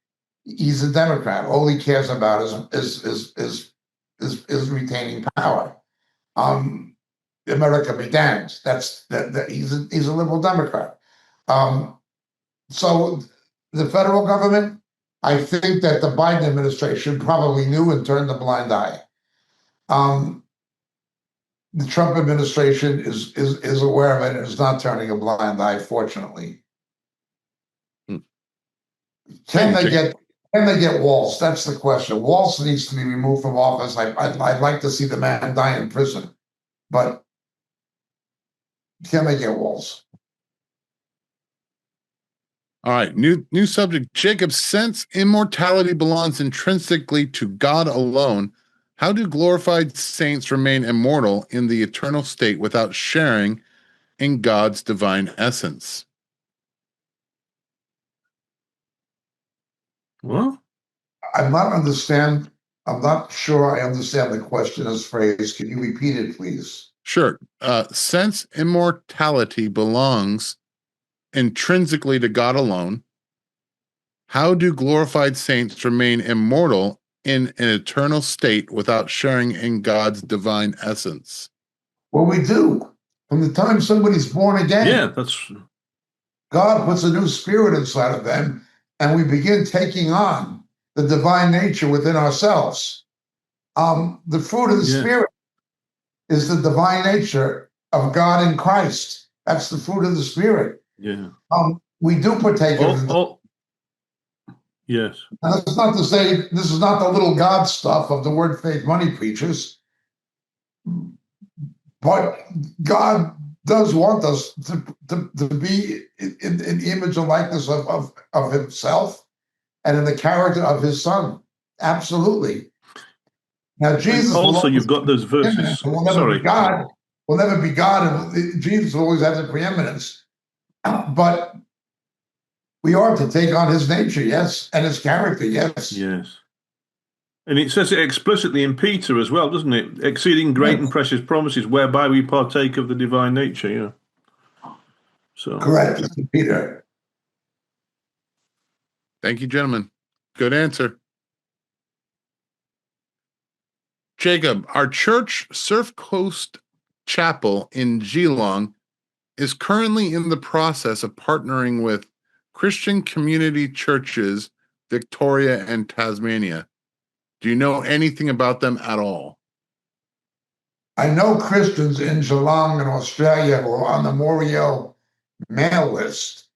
He's a Democrat. All he cares about is retaining power. America be damned. He's a liberal Democrat. So the federal government, I think that the Biden administration probably knew and turned a blind eye. The Trump administration is aware of it and is not turning a blind eye, fortunately. Can they get Walz? That's the question. Walz needs to be removed from office. I'd like to see the man die in prison, but can they get Walz? All right, new subject. Jacob, since immortality belongs intrinsically to God alone, how do glorified saints remain immortal in the eternal state without sharing in God's divine essence? Well, I'm not sure I understand the question as phrased. Can you repeat it, please? Sure. Since immortality belongs intrinsically to God alone, how do glorified saints remain immortal in an eternal state without sharing in God's divine essence? Well, we do. From the time somebody's born again, God puts a new spirit inside of them, and we begin taking on the divine nature within ourselves. The fruit of the Spirit is the divine nature of God in Christ. That's the fruit of the Spirit. Yeah. We do partake of yes. And that's not to say this is not the little God stuff of the word faith money preachers. But God does want us to be in the image and likeness of himself and in the character of his son. Absolutely. Now, And Jesus will also, always you've got those be preeminent. verses. Will never be Sorry. God. Will never be God. And Jesus will always have the preeminence. But we are to take on his nature, yes, and his character, yes. Yes. And it says it explicitly in Peter as well, doesn't it? Exceeding great and precious promises, whereby we partake of the divine nature. Yeah. So Correct, Peter. Thank you, gentlemen. Good answer. Jacob, our church, Surf Coast Chapel in Geelong, is currently in the process of partnering with Christian Community Churches, Victoria and Tasmania. Do you know anything about them at all? I know Christians in Geelong in Australia who are on the Moriel mail list.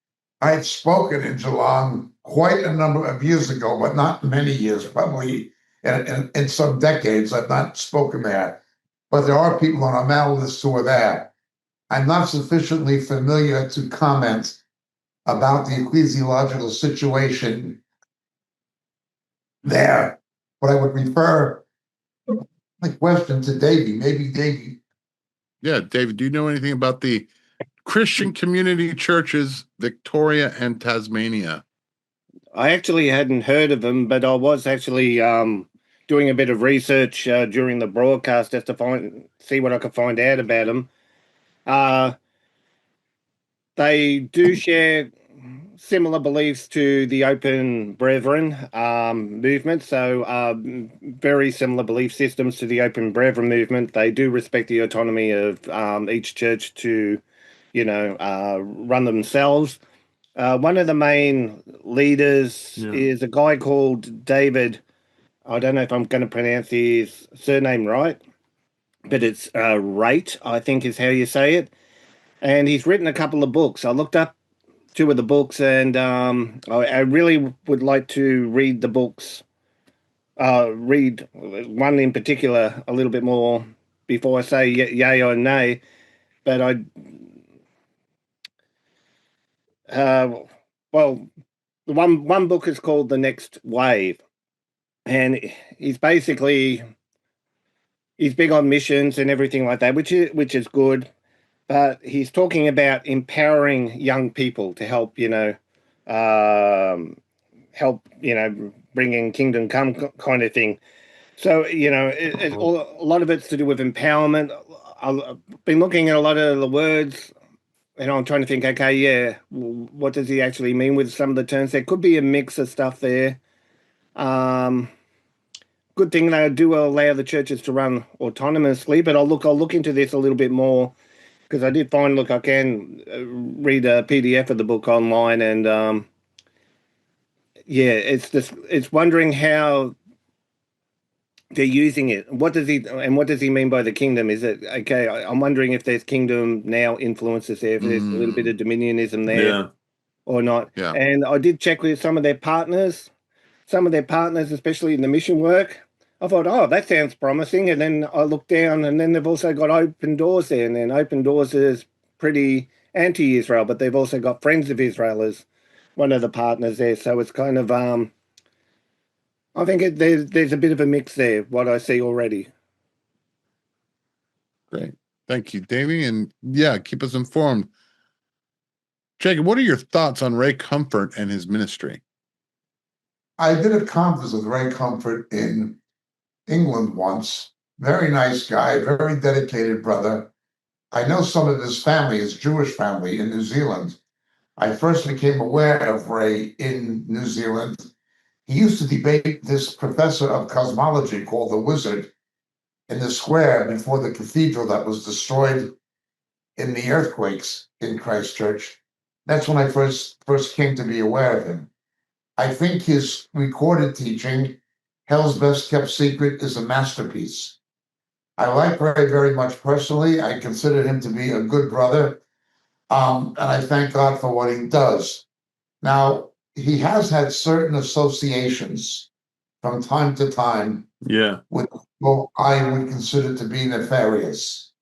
I've spoken in Geelong quite a number of years ago, but not many years, probably in some decades. I've not spoken there. But there are people on our mail list who are there. I'm not sufficiently familiar to comment about the ecclesiological situation there, but I would refer the question to Davey. Maybe Davey. Yeah, David, do you know anything about the Christian Community Churches, Victoria and Tasmania? I actually hadn't heard of them, but I was actually doing a bit of research during the broadcast just to see what I could find out about them. They do share similar beliefs to the Open Brethren movement, so very similar belief systems to the Open Brethren movement. They do respect the autonomy of each church to, run themselves. One of the main leaders is a guy called David. I don't know if I'm going to pronounce his surname right, but it's Rate, I think is how you say it. And he's written a couple of books. I looked up two of the books, and I really would like to read the books. Read one in particular a little bit more before I say yay or nay. But well, the one book is called The Next Wave, and he's big on missions and everything like that, which is good. But he's talking about empowering young people to help, bring in kingdom come kind of thing. So, a lot of it's to do with empowerment. I've been looking at a lot of the words, and I'm trying to think, okay, yeah, what does he actually mean with some of the terms? There could be a mix of stuff there. Good thing they do allow the churches to run autonomously, but I'll look into this a little bit more, because I did find, look, I can read a PDF of the book online, and it's wondering how they're using it. What does he mean by the kingdom? Is it okay? I'm wondering if there's kingdom now influences there, if there's a little bit of dominionism there or not. Yeah. And I did check with some of their partners, especially in the mission work. I thought, oh, that sounds promising. And then I looked down, and then they've also got Open Doors there. And then Open Doors is pretty anti-Israel, but they've also got Friends of Israel as one of the partners there. So it's kind of, I think there's a bit of a mix there, what I see already. Great. Thank you, Davey. And yeah, keep us informed. Jacob, what are your thoughts on Ray Comfort and his ministry? I did a conference with Ray Comfort in England once. Very nice guy, very dedicated brother. I know some of his family, his Jewish family in New Zealand. I first became aware of Ray in New Zealand. He used to debate this professor of cosmology called the Wizard in the square before the cathedral that was destroyed in the earthquakes in Christchurch. That's when I first came to be aware of him. I think his recorded teaching, Hell's Best Kept Secret, is a masterpiece. I like Ray very much personally. I consider him to be a good brother, and I thank God for what he does. Now, he has had certain associations from time to time with what I would consider to be nefarious.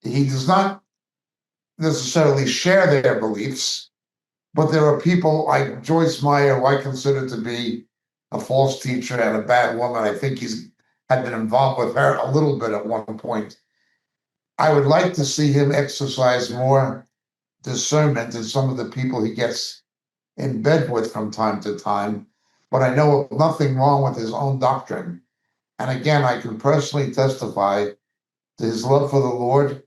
He does not necessarily share their beliefs, but there are people like Joyce Meyer, who I consider to be a false teacher and a bad woman. I think he's had been involved with her a little bit at one point. I would like to see him exercise more discernment in some of the people he gets in bed with from time to time, but I know of nothing wrong with his own doctrine. And again, I can personally testify to his love for the Lord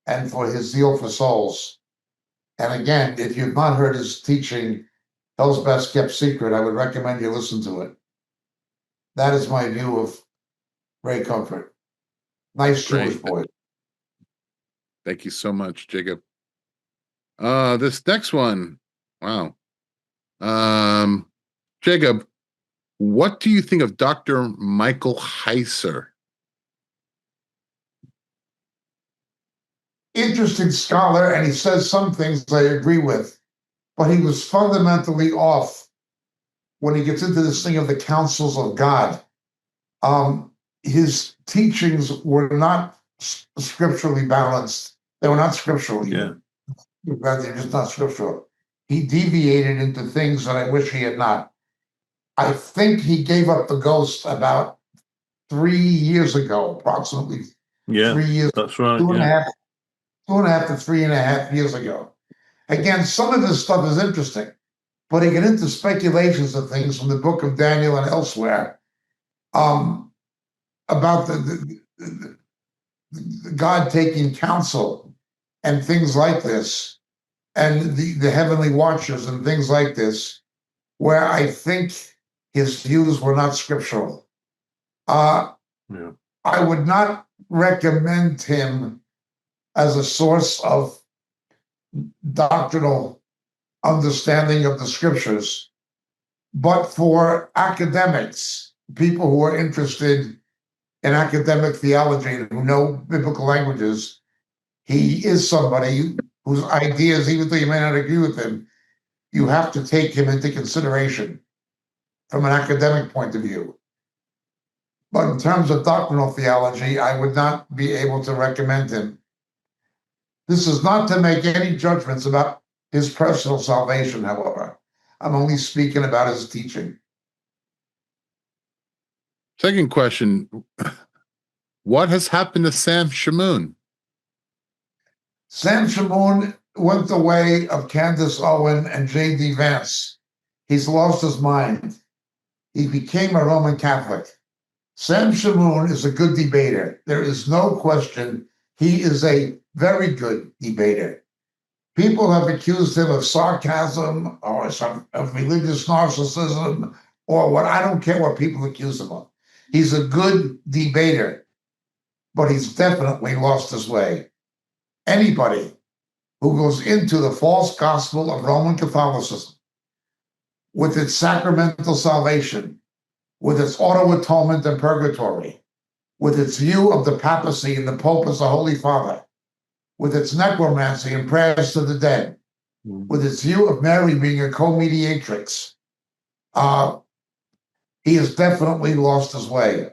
and for his zeal for souls. And again, if you've not heard his teaching, Hell's Best Kept Secret, I would recommend you listen to it. That is my view of Ray Comfort. Nice Jewish Great. boy. Thank you so much, Jacob. This next one, wow. Jacob, what do you think of Dr. Michael Heiser? Interesting scholar, and he says some things I agree with, but he was fundamentally off when he gets into this thing of the counsels of God. His teachings were not scripturally balanced. They were not scriptural. Yeah. They're just not scriptural. He deviated into things that I wish he had not. I think he gave up the ghost about 3 years ago, approximately. Yeah, 3 years, that's right. two and a Yeah. half, 2.5 to 3.5 years ago. Again, some of this stuff is interesting, but he get into speculations of things from the book of Daniel and elsewhere, about the God taking counsel and things like this, and the heavenly watchers and things like this, where I think his views were not scriptural. Yeah. I would not recommend him as a source of doctrinal understanding of the scriptures, but for academics, people who are interested in academic theology and who know biblical languages, he is somebody whose ideas, even though you may not agree with him, you have to take him into consideration from an academic point of view. But in terms of doctrinal theology, I would not be able to recommend him. This is not to make any judgments about his personal salvation, however. I'm only speaking about his teaching. Second question, what has happened to Sam Shamoun? Sam Shamoun went the way of Candace Owen and J.D. Vance. He's lost his mind. He became a Roman Catholic. Sam Shamoun is a good debater. There is no question. He is a very good debater. People have accused him of sarcasm or of religious narcissism or what. I don't care what people accuse him of. He's a good debater, but he's definitely lost his way. Anybody who goes into the false gospel of Roman Catholicism with its sacramental salvation, with its auto-atonement and purgatory, with its view of the papacy and the Pope as the Holy Father, with its necromancy and prayers to the dead, with its view of Mary being a co-mediatrix, he has definitely lost his way.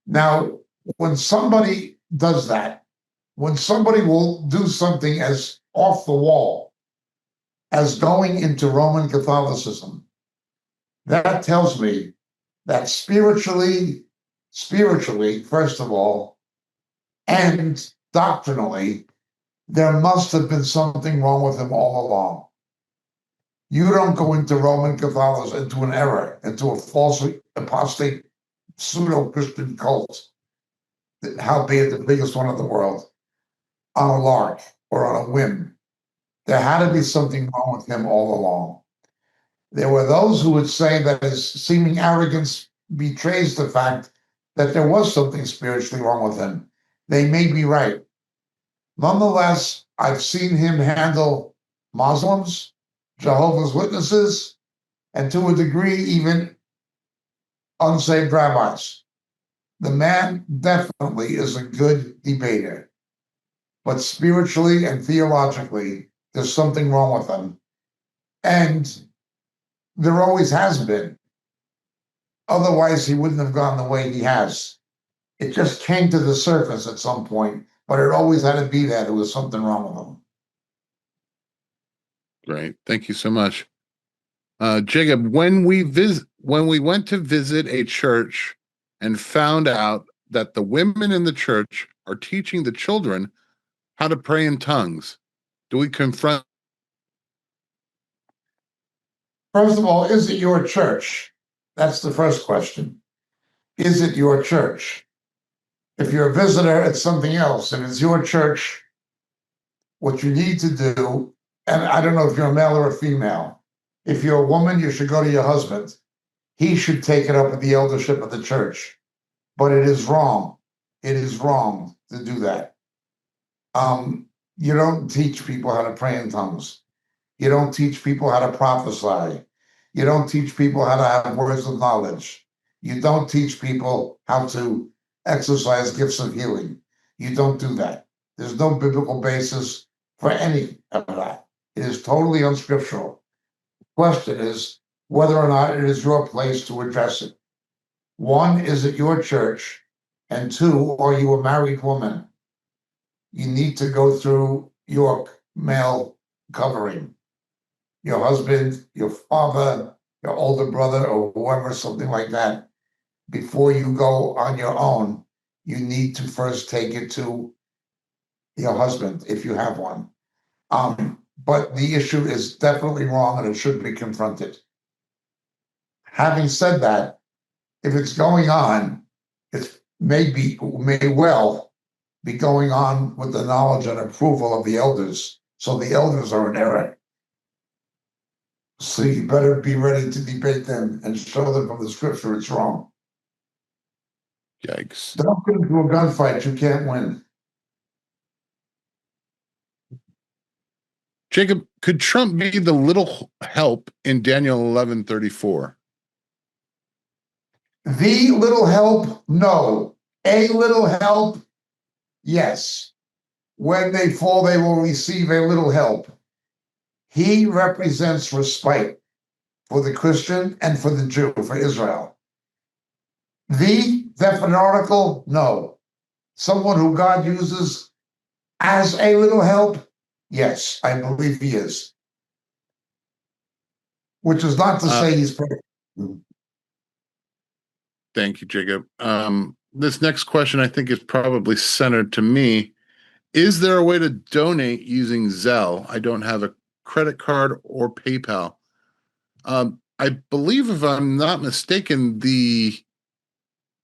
Now, when somebody does that, when somebody will do something as off the wall as going into Roman Catholicism, that tells me that spiritually, first of all, and doctrinally, there must have been something wrong with him all along. You don't go into Roman Catholicism, into an error, into a false apostate pseudo-Christian cult, howbeit the biggest one in the world, on a lark or on a whim. There had to be something wrong with him all along. There were those who would say that his seeming arrogance betrays the fact that there was something spiritually wrong with him. They may be right. Nonetheless, I've seen him handle Muslims, Jehovah's Witnesses, and to a degree, even unsaved rabbis. The man definitely is a good debater, but spiritually and theologically, there's something wrong with him. And there always has been. Otherwise, he wouldn't have gone the way he has. It just came to the surface at some point, but it always had to be that there was something wrong with him. Great. Thank you so much. Jacob, when we went to visit a church and found out that the women in the church are teaching the children how to pray in tongues, do we confront? First of all, is it your church? That's the first question. Is it your church? If you're a visitor, it's something else. If it's your church, what you need to do, and I don't know if you're a male or a female, if you're a woman, you should go to your husband. He should take it up with the eldership of the church. But it is wrong. It is wrong to do that. You don't teach people how to pray in tongues. You don't teach people how to prophesy. You don't teach people how to have words of knowledge. You don't teach people how to exercise gifts of healing. You don't do that. There's no biblical basis for any of that. It is totally unscriptural. The question is whether or not it is your place to address it. One, is it your church? And two, are you a married woman? You need to go through your male covering. Your husband, your father, your older brother, or whoever, something like that. Before you go on your own, you need to first take it to your husband, if you have one. But the issue is definitely wrong and it should be confronted. Having said that, if it's going on, it may well be going on with the knowledge and approval of the elders. So the elders are in error. So you better be ready to debate them and show them from the scripture it's wrong. Yikes. Don't get into a gunfight, you can't win. Jacob, could Trump be the little help in Daniel 11:34? The little help, no. A little help, yes. When they fall, they will receive a little help. He represents respite for the Christian and for the Jew, for Israel. The definite article, no. Someone who God uses as a little help, yes, I believe he is. Which is not to say he's perfect. Thank you, Jacob. This next question I think is probably centered to me. Is there a way to donate using Zelle? I don't have a credit card or PayPal. I believe, if I'm not mistaken, the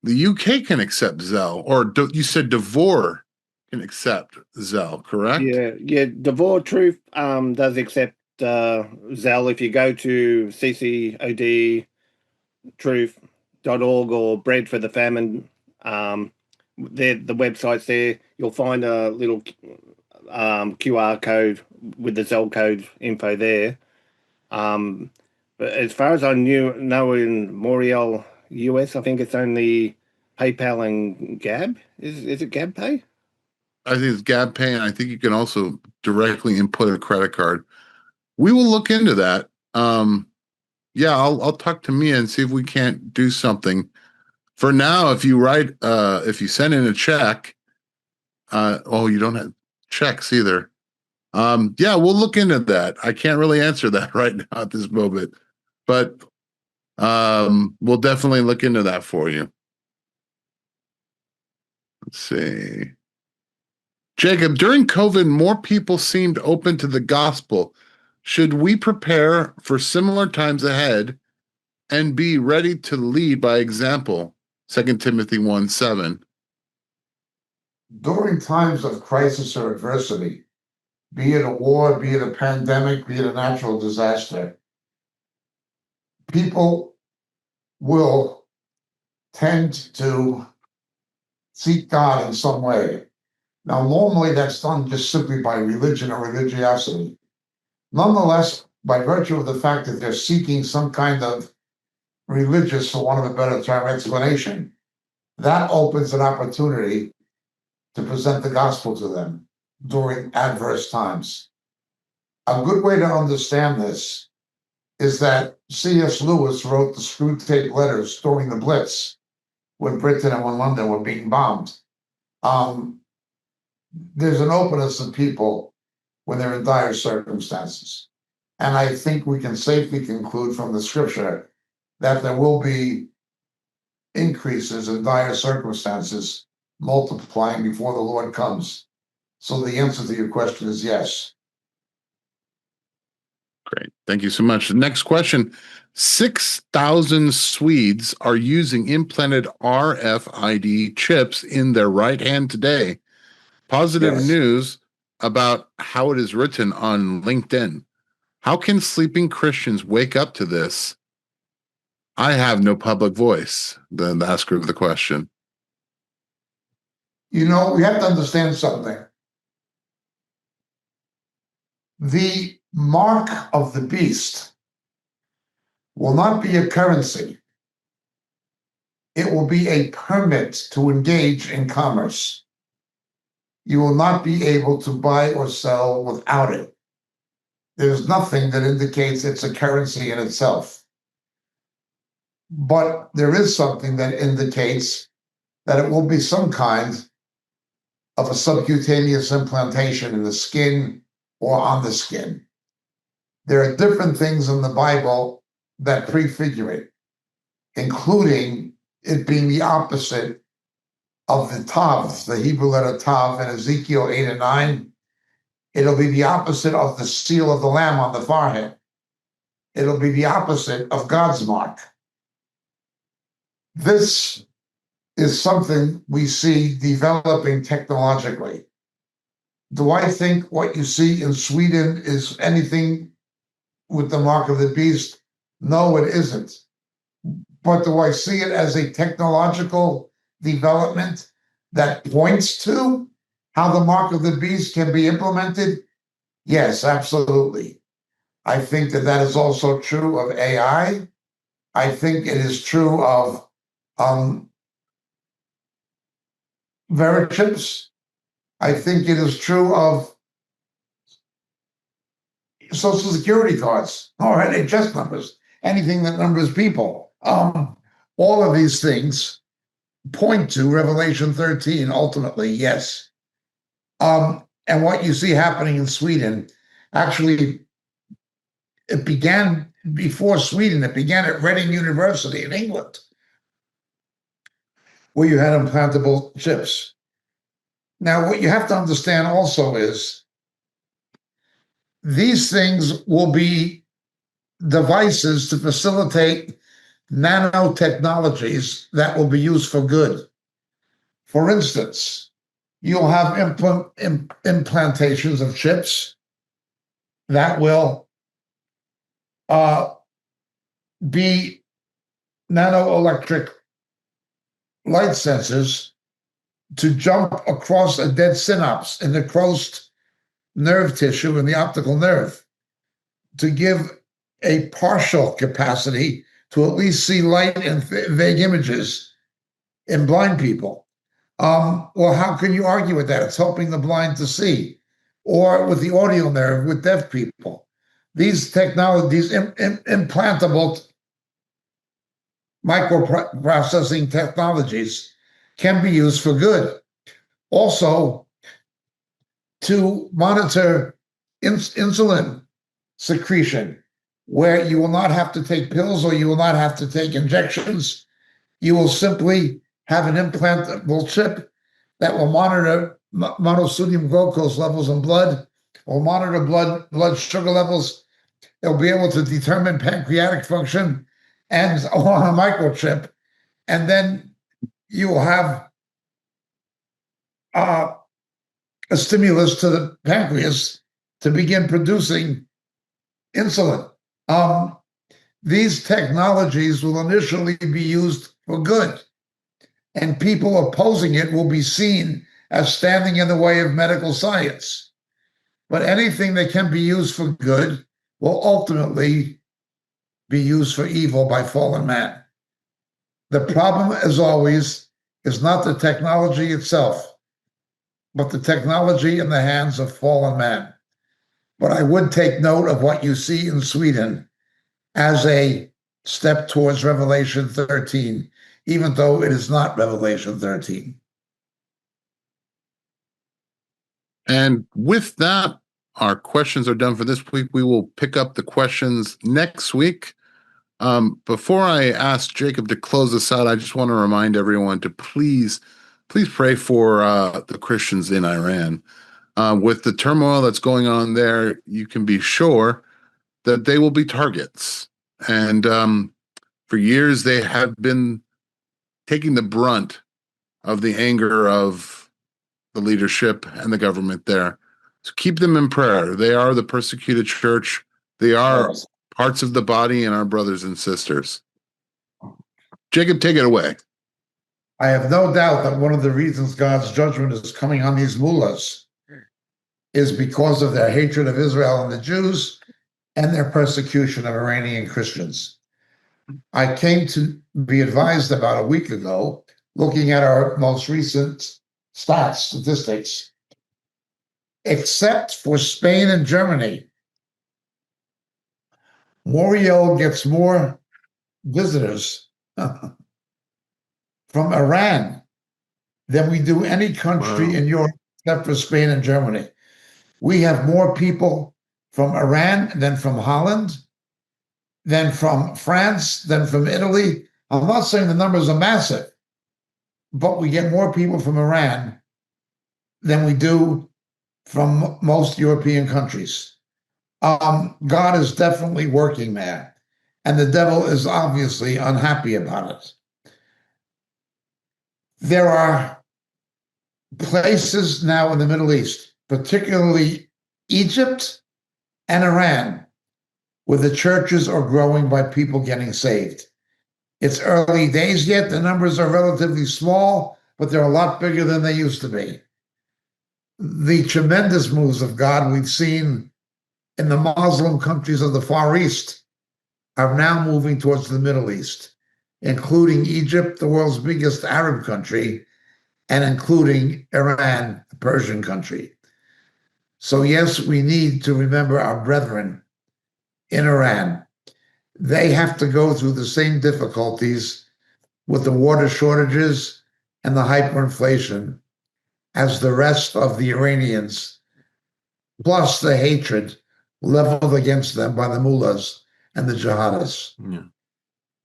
UK can accept Zelle, or you said Devore can accept Zelle, correct? Yeah. Devore Truth does accept Zelle. If you go to ccodtruth.org or Bread for the Famine, the website's there. You'll find a little QR code with the Zelle code info there. But as far as I know in Montreal, US, I think it's only PayPal and Gab. Is it Gab Pay? I think it's Gab Pay, and I think you can also directly input a credit card. We will look into that. Yeah, I'll talk to Mia and see if we can't do something. For now, if you send in a check, you don't have checks either. Yeah, we'll look into that. I can't really answer that right now at this moment, but we'll definitely look into that for you. Let's see. Jacob, during COVID, more people seemed open to the gospel. Should we prepare for similar times ahead and be ready to lead by example? 2 Timothy 1:7. During times of crisis or adversity, be it a war, be it a pandemic, be it a natural disaster, people will tend to seek God in some way. Now, normally that's done just simply by religion or religiosity. Nonetheless, by virtue of the fact that they're seeking some kind of religious, for want of a better term, explanation, that opens an opportunity to present the gospel to them during adverse times. A good way to understand this is that C.S. Lewis wrote the Screwtape Letters during the Blitz, when Britain and when London were being bombed. There's an openness in people when they're in dire circumstances. And I think we can safely conclude from the scripture that there will be increases in dire circumstances multiplying before the Lord comes. So the answer to your question is yes. Great. Thank you so much. The next question. 6,000 Swedes are using implanted RFID chips in their right hand today. Positive Yes. news about how it is written on LinkedIn. How can sleeping Christians wake up to this? I have no public voice, the asker of the question. You know, we have to understand something. The mark of the beast will not be a currency. It will be a permit to engage in commerce. You will not be able to buy or sell without it. There's nothing that indicates it's a currency in itself. But there is something that indicates that it will be some kind of a subcutaneous implantation in the skin or on the skin. There are different things in the Bible that prefigure it, including it being the opposite of the tav, the Hebrew letter tav in Ezekiel 8 and 9. It'll be the opposite of the seal of the Lamb on the forehead. It'll be the opposite of God's mark. This is something we see developing technologically. Do I think what you see in Sweden is anything with the mark of the beast? No, it isn't. But do I see it as a technological development that points to how the mark of the beast can be implemented? Yes, absolutely. I think that that is also true of AI. I think it is true of verichips. I think it is true of Social Security cards or NHS numbers, anything that numbers people. All of these things point to Revelation 13, ultimately, yes. And what you see happening in Sweden, actually, it began before Sweden. It began at Reading University in England, where you had implantable chips. Now, what you have to understand also is these things will be devices to facilitate nanotechnologies that will be used for good. For instance, you'll have implantations of chips that will be nanoelectric light sensors to jump across a dead synapse in the crushed nerve tissue in the optical nerve to give a partial capacity to at least see light and vague images in blind people. Well, how can you argue with that? It's helping the blind to see. Or with the audio nerve with deaf people. These technologies, implantable microprocessing technologies, can be used for good. Also, to monitor insulin secretion, where you will not have to take pills or you will not have to take injections. You will simply have an implantable chip that will monitor monosodium glucose levels in blood, will monitor blood sugar levels. It'll be able to determine pancreatic function and on a microchip. And then you will have a stimulus to the pancreas to begin producing insulin. These technologies will initially be used for good, and people opposing it will be seen as standing in the way of medical science. But anything that can be used for good will ultimately be used for evil by fallen man. The problem, as always, is not the technology itself, but the technology in the hands of fallen man. But I would take note of what you see in Sweden as a step towards Revelation 13, even though it is not Revelation 13. And with that, our questions are done for this week. We will pick up the questions next week. Before I ask Jacob to close us out, I just want to remind everyone to please pray for the Christians in Iran. With the turmoil that's going on there, you can be sure that they will be targets. And for years, they have been taking the brunt of the anger of the leadership and the government there. So keep them in prayer. They are the persecuted church. They are parts of the body and our brothers and sisters. Jacob, take it away. I have no doubt that one of the reasons God's judgment is coming on these mullahs is because of their hatred of Israel and the Jews and their persecution of Iranian Christians. I came to be advised about a week ago, looking at our most recent statistics, except for Spain and Germany, Moriel gets more visitors from Iran than we do any country in Europe except for Spain and Germany. We have more people from Iran than from Holland, than from France, than from Italy. I'm not saying the numbers are massive, but we get more people from Iran than we do from most European countries. God is definitely working there, and the devil is obviously unhappy about it. There are places now in the Middle East, particularly Egypt and Iran, where the churches are growing by people getting saved. It's early days yet. The numbers are relatively small, but they're a lot bigger than they used to be. The tremendous moves of God we've seen in the Muslim countries of the Far East are now moving towards the Middle East, including Egypt, the world's biggest Arab country, and including Iran, the Persian country. So yes, we need to remember our brethren in Iran. They have to go through the same difficulties with the water shortages and the hyperinflation as the rest of the Iranians, plus the hatred leveled against them by the mullahs and the jihadists. Yeah.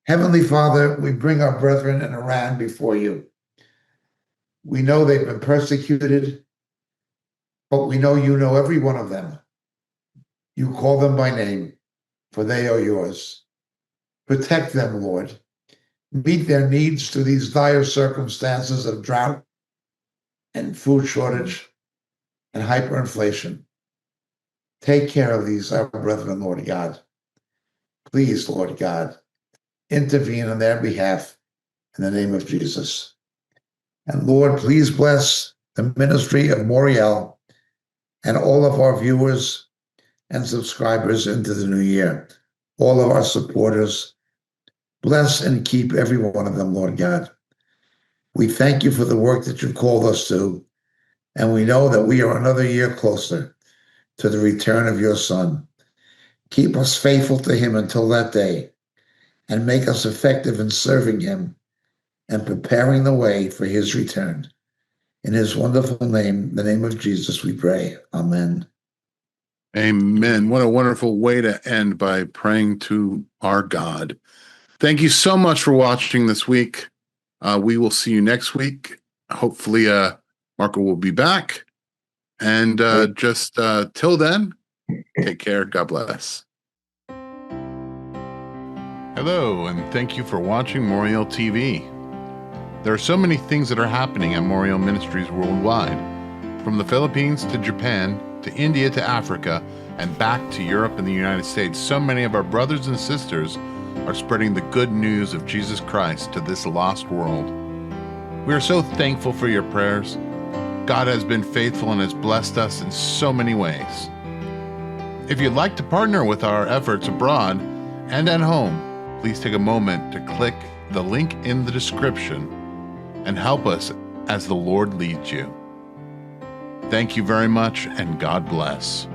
Heavenly Father, we bring our brethren in Iran before you. We know they've been persecuted, but we know you know every one of them. You call them by name, for they are yours. Protect them, Lord. Meet their needs through these dire circumstances of drought and food shortage and hyperinflation. Take care of these, our brethren, Lord God. Please, Lord God, intervene on their behalf in the name of Jesus. And Lord, please bless the ministry of Moriel and all of our viewers and subscribers into the new year, all of our supporters. Bless and keep every one of them, Lord God. We thank you for the work that you've called us to, and we know that we are another year closer to the return of your Son. Keep us faithful to him until that day, and make us effective in serving him and preparing the way for his return. In his wonderful name, the name of Jesus, we pray. Amen. Amen. What a wonderful way to end, by praying to our God. Thank you so much for watching this week. We will see you next week. Hopefully, Marco will be back. And just till then, take care. God bless. Hello, and thank you for watching Moriel TV. There are so many things that are happening at Moriel Ministries worldwide, from the Philippines to Japan to India to Africa and back to Europe and the United States. So many of our brothers and sisters are spreading the good news of Jesus Christ to this lost world. We are so thankful for your prayers. God has been faithful and has blessed us in so many ways. If you'd like to partner with our efforts abroad and at home, please take a moment to click the link in the description and help us as the Lord leads you. Thank you very much, and God bless.